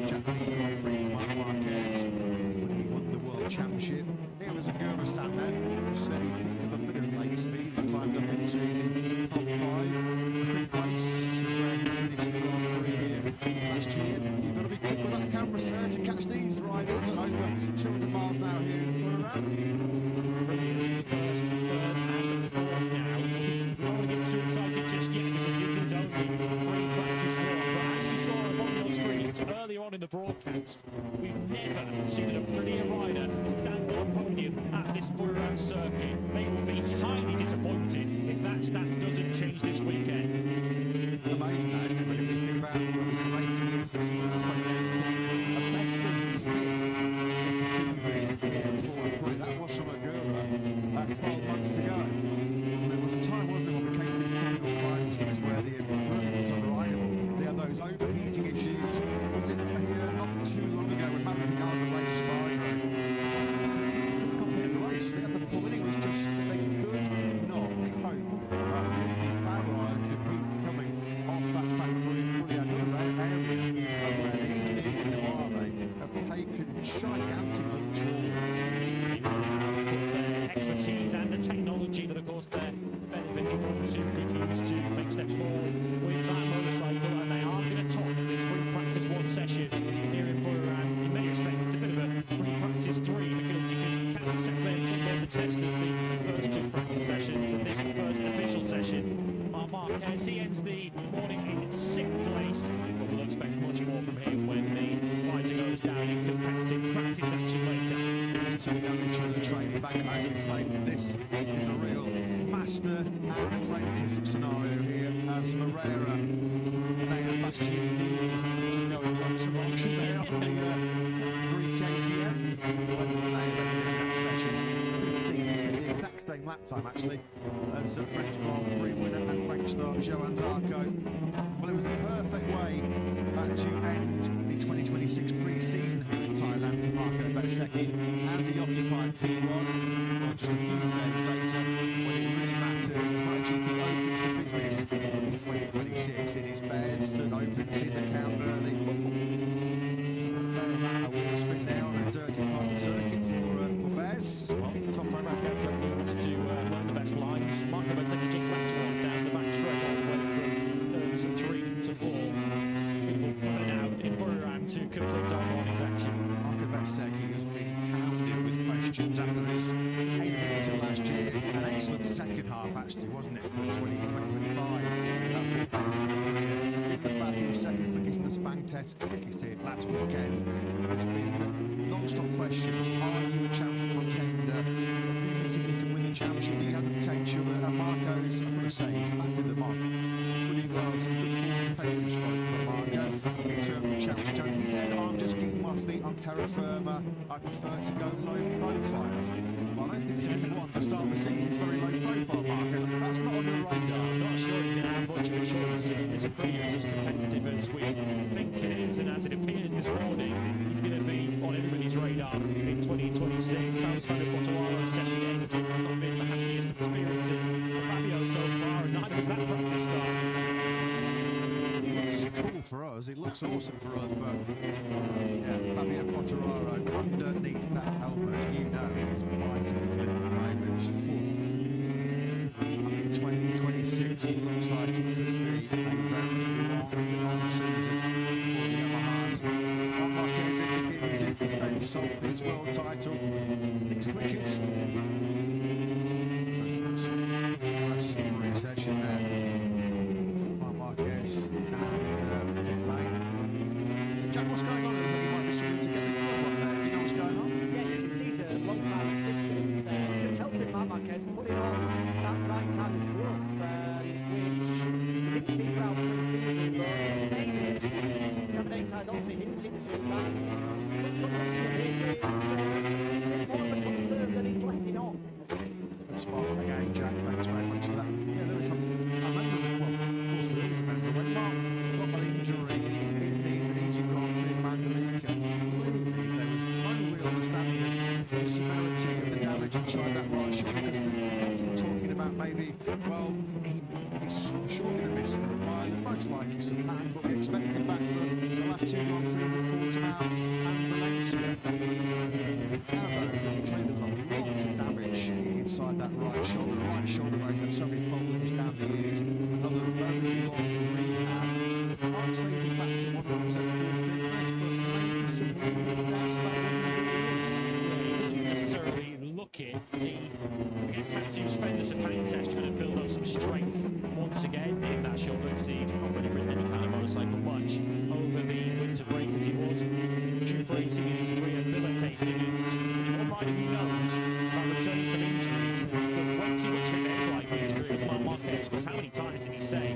Japanese Grand Prix for Marc Marquez when he won the World Championship. Here was a girl who sat there who said he picked up a bit of late speed and climbed up into the top 5. 5th place is where he finished the Grand Prix here last year. You've got to be quick with that camera, sir, to catch these riders at over 200 miles an hour here in Burma. Brilliant. First, third, and fourth now. We don't get too excited just yet because this is only free practice one. But as you saw up on your screens earlier on in the broadcast, we've never seen a prettier rider stand on a podium at this Buriram circuit. They will be highly disappointed if that stat doesn't change this weekend. Amazing that, isn't it? When you think about racing against the Spurs, a best of 5th is the single for the Prix. That was from Agura 12 months ago. There was a time, wasn't there, when we came to these chemical climbs things where the equipment was unreliable. They had those overheating issues. Was it here not too long ago when Matt Pinard's a later sparring room? The race, the point was just that they could not cope. The barrage of people coming off that factory fully under the area where the engineers in Hawaii have taken gigantic leaps forward. Expertise and the technology that, of course, they're benefiting from to be used to make steps forward with that motorcycle, and they are going to top this free practice 1 session here in Buriram. In many respects, it's a bit of a free practice 3 because you can count Saturday and Sunday the test as the first 2 practice sessions and this the first official session. Marquez, he ends the morning in 6th place, but we'll expect much more from him when the riser goes down in competitive practice action later. These two young children training back at home in Spain. This is a real master and apprentice scenario here as Moreira and Bastian going up to rock there on the 3 KTM. When they in that session, 15, it's the exact same lap time actually as the French Grand Prix winner and French star Joan Zarco. Well, it was the perfect way to end the 2026 pre-season here in Thailand for Marco Bettesecchi as he occupied P1. Well, just a few days later, when it really matters, as MotoGP opens for business in 2026, it is Bez that opens his account early. A wheel spin there on a dirty final circuit for Bez. Well, Tom Pragmatic certainly wants to learn the best lines. Marco Bettesecchi just left one down the back straight all the way from turns 3 to 4. People coming out in Buriram to complete our morning's action. Marco Bettesecchi has been pounded with questions after his ending to last year. An excellent second half, actually, wasn't it, for 2025? That 4 days in the career. The fact he was second quickest in the Spang test, quickest here last weekend, has been non-stop questions. Are you a champion contender? Do you think you can win the championship? Do you have the potential? Marco's, I'm going to say, he's batted them off pretty well. Some good full defensive strike from Marco in terms of championship chance. He said, I'm just keeping my feet on terra firma. I prefer to go low profile. Well, I don't think anyone to start the season is very low profile, Marco. That's not on the radar. I'm not sure he's going to have much of a choice if his career is as competitive as we think it is, and as it appears this morning, he's going to be on everybody's radar in 2026. Sounds kind of Quartararo session end has not been the happiest of experiences for Fabio so far, and neither was that practice start. It looks cool for us, it looks awesome for us, but yeah, Fabio Quartararo underneath that helmet, you know, he's biting his lip at the moment. I mean, sold his world title to his quickest. That's a great session there. Marquez and Lane. Jack, what's going on? I think you might be struggling to get the club on there. You know what's going on? Yeah, you can see he's a long-time assistant there, just helping Marquez put it on that right-handed glove, which we didn't see throughout pre-season, but maybe the other day side also hinted to that. But the question is, more of a concern that he's letting on. Spot on again, Jack. Thanks very much for that. Yeah, there was some. I remember, well, of course, we remember when Mark got an injury in the Indonesian Grand Prix in Mandalika. There was no real understanding of the severity of the damage inside that right shoulder, because the captain were talking about maybe, well, he's sure going to miss most likely some time, but we expect him back for the last two Grand Prix at Portimao and Valencia. However, Taylor's on lots of damage inside that right shoulder. Right shoulder where he's had so many problems down the years. Another very long rehab. Mark says he's back to 100% full fitness, but maybe some doubts about what he is. He doesn't necessarily look it. He has had to spend as a pain test to build up some strength once again in that shoulder, because he'd not really ridden any kind of motorcycle much over the winter break, as he was recuperating and rehabilitating, and already he knows about returning from injuries. He's done way too much of it like his career as Marquez, because how many times did he say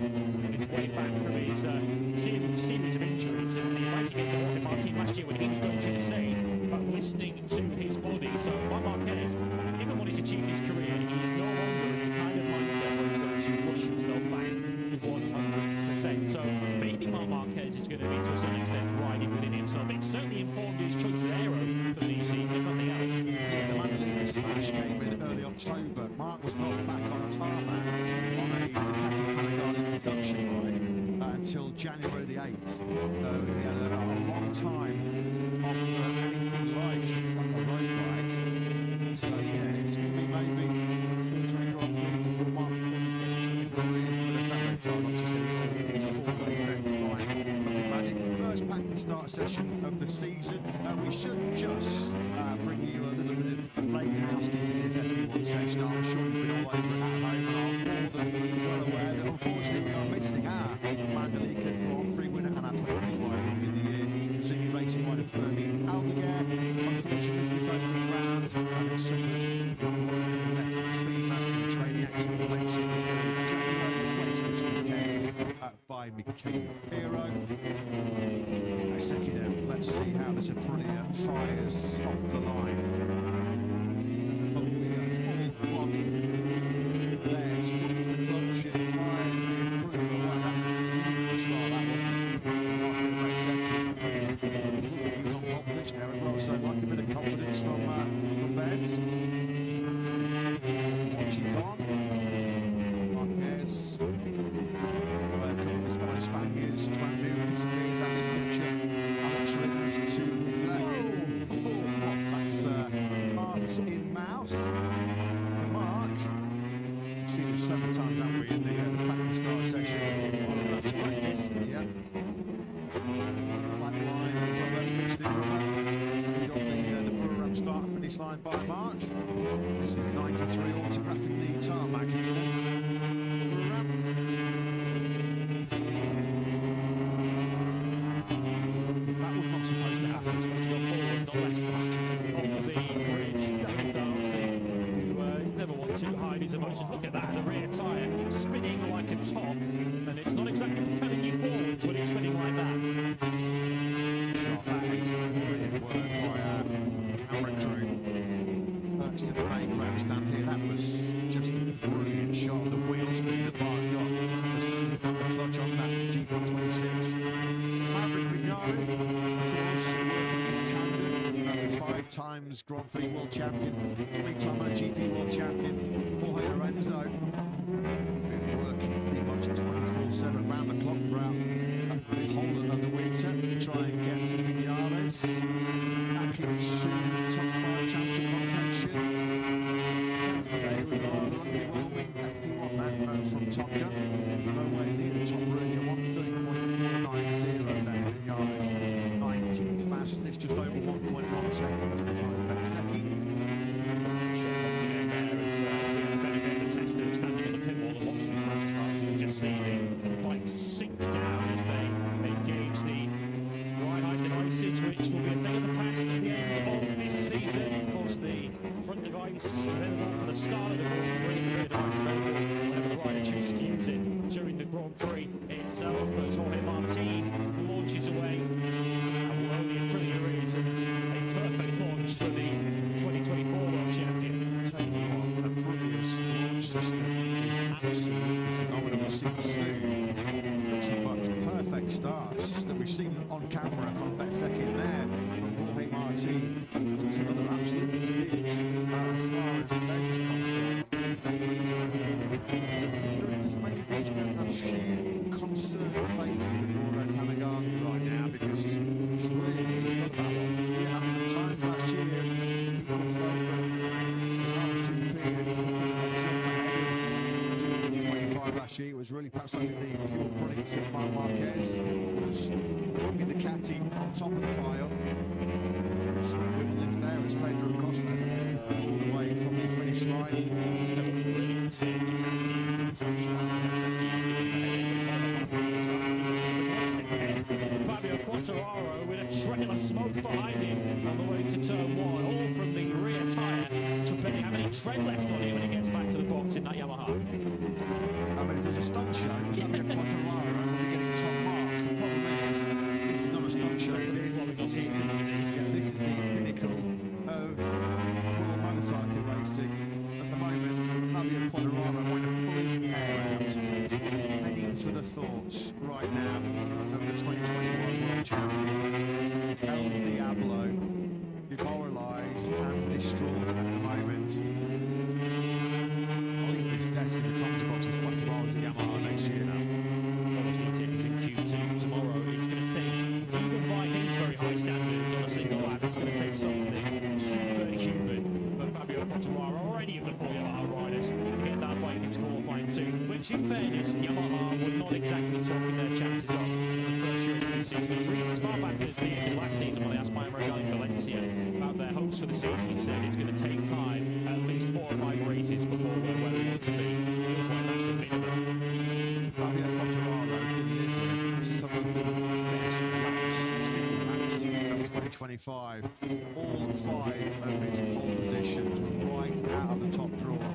it's way back from his series of injuries, and the advice he gave to Jorge Martin last year when he was going through the same, about listening to his body. So Marquez, given what he's achieved in his career, he's no longer in the kind of mindset where he's going to push himself back to 100%. So maybe Marquez is going to be, to a certain extent, riding within himself. It's certainly informed his choice of aero for the new season, if nothing else. The Mandalika smash came in early October. Mark was not back on tarmac on a Ducati Panigale production ride until January the 8th. So he had a long time on anything like a road bike. So yeah, it's going to be maybe 2-3 Grand Prix for Mark gets in the ring. But there's no time, like she said, it's always down to line. But imagine first pack start session of the season. We should just bring you a little bit of late housekeeping in every session. I'm sure you've been all over it at home, and I'm more than well aware that unfortunately we are missing our Mandalika Grand Prix winner and athletic rider of the year, senior racing rider Fermi Almaguer. Unfortunately, this opening round, and it's left of female in the training accident racing in January, replaced this weekend by Michele Piro. Second, let's see how this Aprilia fires off the line. Oh, full throttle. There's the clutch, it fires the Aprilia. Right, that's a good start, that one. Not a second. He's on top position there as well, so like a bit of confidence from Bez. Watches on. Marquez. Welcome the Spanish Spaniards. Tranmere disappears out of the picture. To his left. That's heart in mouth. Mark. We've seen him several times, haven't we, in the practice start session. MotoGP Practice. Yeah. Black line, rubber, mixed in rubber. The full start and finish line by Mark. This is 93 autographing the tarmac here. Supposed to happen, it's supposed to go forwards, not left back off the grid. David Darcy, who he's never won to hide his emotions. Look at that, the rear tyre spinning like a top, and it's not exactly propelling you forwards when it's spinning like that. Shot, that is brilliant work by our crew. Perks to the main grandstand here, that was just a brilliant shot. The wheel speed that Mark got as soon as he put the clutch on that GP26. Maverick Vinales, of course, working in tandem, 5 times Grand Prix World Champion, 3-time MotoGP World Champion, Jorge Lorenzo, been working pretty much 24/7 round the clock throughout the whole of the winter to try and get Vinales back into top 5 championship contention. Fair to say it was rather underwhelming FP1 man from Top Gun, nowhere near the top really, 1:30.490 left. Vinales 19th fastest, just over 1.1 seconds front device available for the start of the Grand Prix, the rear device available whenever the rider chooses to use it during the Grand Prix itself. As Jorge Martin launches away, and we're only in front of your ears, and a perfect launch for the 2024 World Champion. Tell you what, Aprilia's launch system is absolutely phenomenal. We've seen two pretty much perfect starts that we've seen on camera from that second there from Jorge Martin. It's another absolute hit as far as that is concerned. There's maybe a few concerned faces at Mauro Panigale right now because clearly got that one. Yeah, at times last year, people felt last year. It was really perhaps only the pure brilliance of Marc Marquez was in the caddy on top of the pile. Winning lift there as Pedro Costa all the way from the finish line. Fabio Quartararo with a trail of smoke behind him on the way to turn one, all from the rear tyre. To barely have any tread left on him when he gets back to the box in that Yamaha. I mean, if there's a stunt show, it's Fabio Quartararo will be getting top marks. The problem is, this is not a stunt show. This is the pinnacle of world motorcycle racing. At the moment, Fabio Quartararo going to pull his hair out, heading for the thoughts right now of the 2021 World Champion. El Diablo, demoralised and distraught at the moment. I'll leave this desk in the comms box if Quartararo's at Yamaha next year now. Obviously, it's in Q2 tomorrow. It's going to take, even by his very high standards on a single lap, it's going to take something superhuman for Fabio Quartararo or any of the poor Yamaha riders to get that bike into qualifying too. Which, in fairness, Yamaha were not exactly talking their chances up in the first race of the season. It's really as far back as the end of last season when they asked Mario Morgado in Valencia about their hopes for the season. He said it's going to take time, at least 4 or 5 races before we're where we want to be. Feels like that's a minimum. Fabio Quartararo delivered some of the best laps, single laps of 2025. All 5 of his pole positions were right out of the top drawer.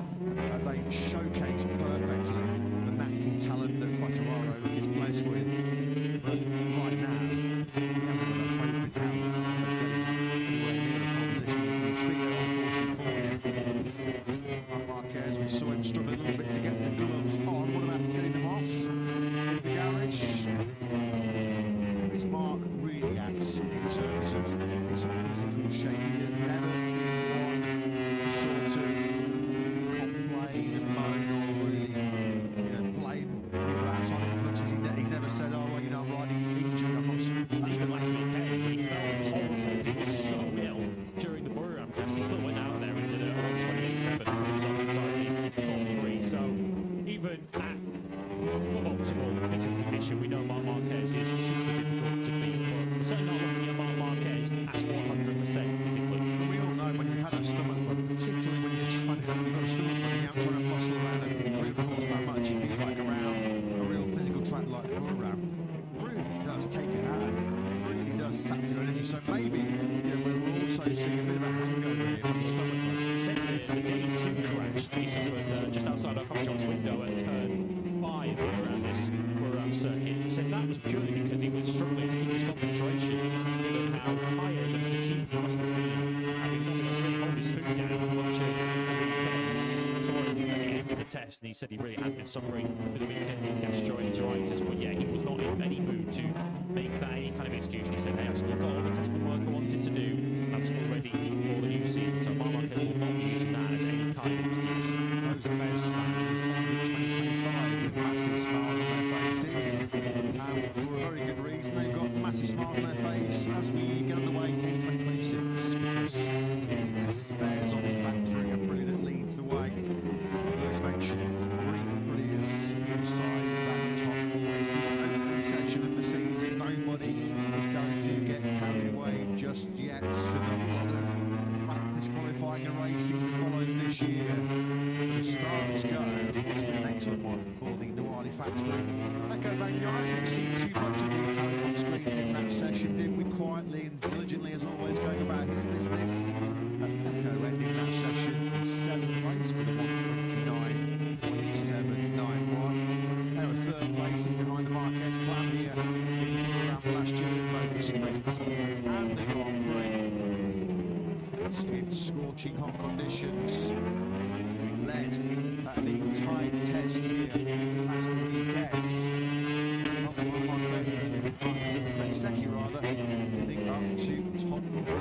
They showcase perfectly the natural talent that Quartararo is blessed with. But right now, he hasn't got a hope in hell of getting anywhere near the pole position. You feel it, unfortunately, for Marc Marquez. We saw him struggle a little bit to get the gloves on. What about getting them off in the garage? Where is Mark really at in terms of his physical shape? He has never been one sort of complain and moan or really blame the outside influences. He's never said, oh, well, I'm riding injured, I'm not sure. That's the last VK when he felt horrible. He was so ill during the Burram test. He still went out there and did it on 28.7 and put himself inside the top 3. So even at suboptimal physical condition, we know Marc Marquez is super difficult to beat. But we're certainly not looking at Marc Marquez at 100% physically. We all know when you've had a stomach bug, particularly when you've got a stomach bug out trying to muscle around and improve the horsepower GP bike around a real physical track like Burram, really does take it out. It really does sap your energy. So maybe we're also seeing a bit of a hangover here from the stomach bug. He said the day 2 crash that he suffered just outside our commentator's window at turn 5 around this Burram circuit. He said that was purely because he was struggling to keep his concentration, given how tired and fatigued he must have been, having not been able to really hold his food down for much of the weekend. Saw him at the end of the test, and he said he really had been suffering for the weekend with gastroenteritis. But yeah, he was not in any mood to make that any kind of excuse. He said, hey, I've still got all the testing work I wanted to do. I'm still ready for the new season. So Marc Marquez will not be using that as any kind of excuse. Those best fans ended 2025 with massive smiles on their faces, and for a very good reason. They've got massive smiles on their face as we get underway in 2026, because it's Bears on the factory, Aprilia that leads the way. As Lewis mentioned, 3 Aprilias inside that top 4. It's the opening session of the season. Nobody is going to get carried away just yet. There's a lot of practice qualifying and racing to follow this year. The starts go. It's been an excellent one for the Nuani factory. Echo Bagnaia didn't see too much of the Italian on screen in that session, did we? Quietly and diligently, as always, going about his business. Echo ending that session out in scorching hot conditions. Led the time test here last weekend. Not one on Bezzecchi rather, leading up to top 3.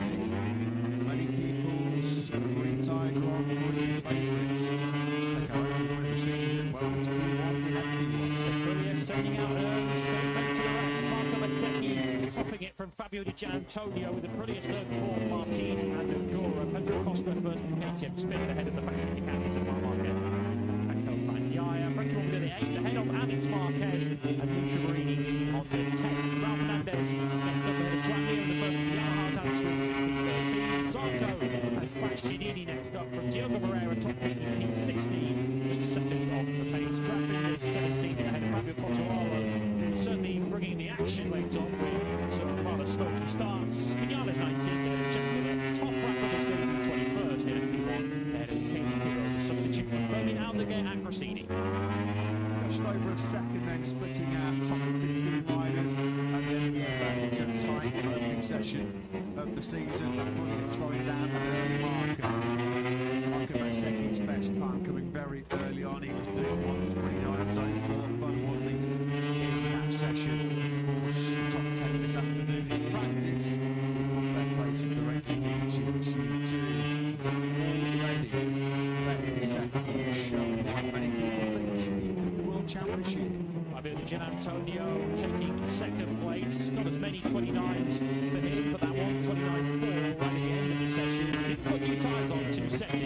Many people's pre-time Grand Prix favourites. Take our own point of season. Well, it's been one in FP1. Aprilia sending out early statement to the rest. Marco Bezzecchi topping it from Fabio Di Gianantonio with Aprilia's third Paul Martin and Angora. Pedro Costa first in KTM spin ahead of the factory Candies and Marc Marquez. Bagnaia, Frankie Morgan the 8th ahead of Alex Marquez and Luca Marini on the 10th. Raul Fernandez next up there, Draghi the first Yamaha's entry to P13. Zarco and Bastianini next up from Diogo Moreira top P16, just a second off the pace. Bradley is 17th ahead of Fabio Quartararo, certainly bringing the action late on with some rather smoky starts. Vinales 19th, Jeff Miller, top rapper is going to be 21st in FP1 ahead of King Hero, the substitute for Bernie Aldeguer and Rossini. Just over a second then splitting our top 15 riders and then back into the tight opening session of the season. Aprilia throwing down an early marker. Marco Bezzecchi's best time coming very early on. He was doing 1:39 on his own for fun modelling in that session. Of course, top 10 this afternoon in practice. On their place directly into Q2. Already, that is second show. Many people think the World Championship. Fabio Di Gianantonio taking second place. Not as many 29s for him, but that one 29.4 right at the end of the session. Didn't put new tyres on to set it.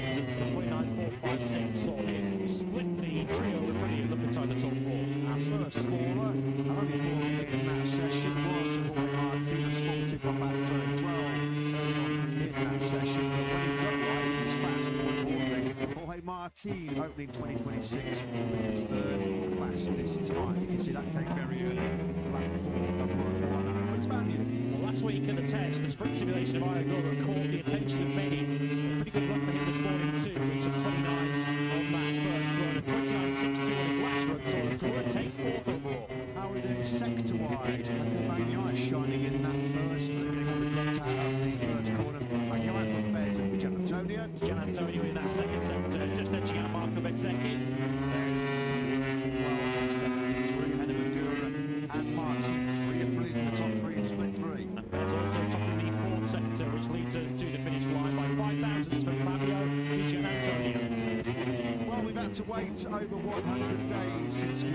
29.456 saw him split the trio of Brilliant up inside the top 4. Our first faller, only falling in that session was Jorge Martin, a small tip on back turn 12 early on in that session. But when he was upright, he was fast, more importantly. Jorge Martin opening 2026 with his third class this time. You can see that came very early, lap 4 of Road. It's Spaniard. Well, last week at the test, the sprint simulation of Iagora caught the attention of many. A pretty good run for him this morning too. He took 29s on that first run and 29.62 on his last run. So Agora take 4th overall. How are we doing sector-wise? Bagnaia shining in that first, but getting all the dropped out of the first corner. Bagnaia from Bez and Gianantonio. Gianantonio in that second sector, just edging out Marco Bezzecchi. Bez, well, 73 ahead of Agura and Martin. 3 Aprilia's in the top 3 in split 3. And Bez also topping the 4th sector, which leads us to the finish line by 5 thousandths for Fabio Di Gianantonio. Well, we've had to wait over 100 days since we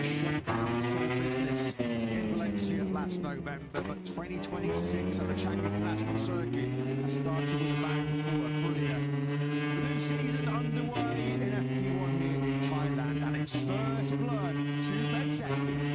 shut down full business in Valencia last November, but 2026 at the Changi International Circuit has started with a bang for Aprilia. The new season underway in FP1 here in Thailand, and it's first blood to Bezzecchi.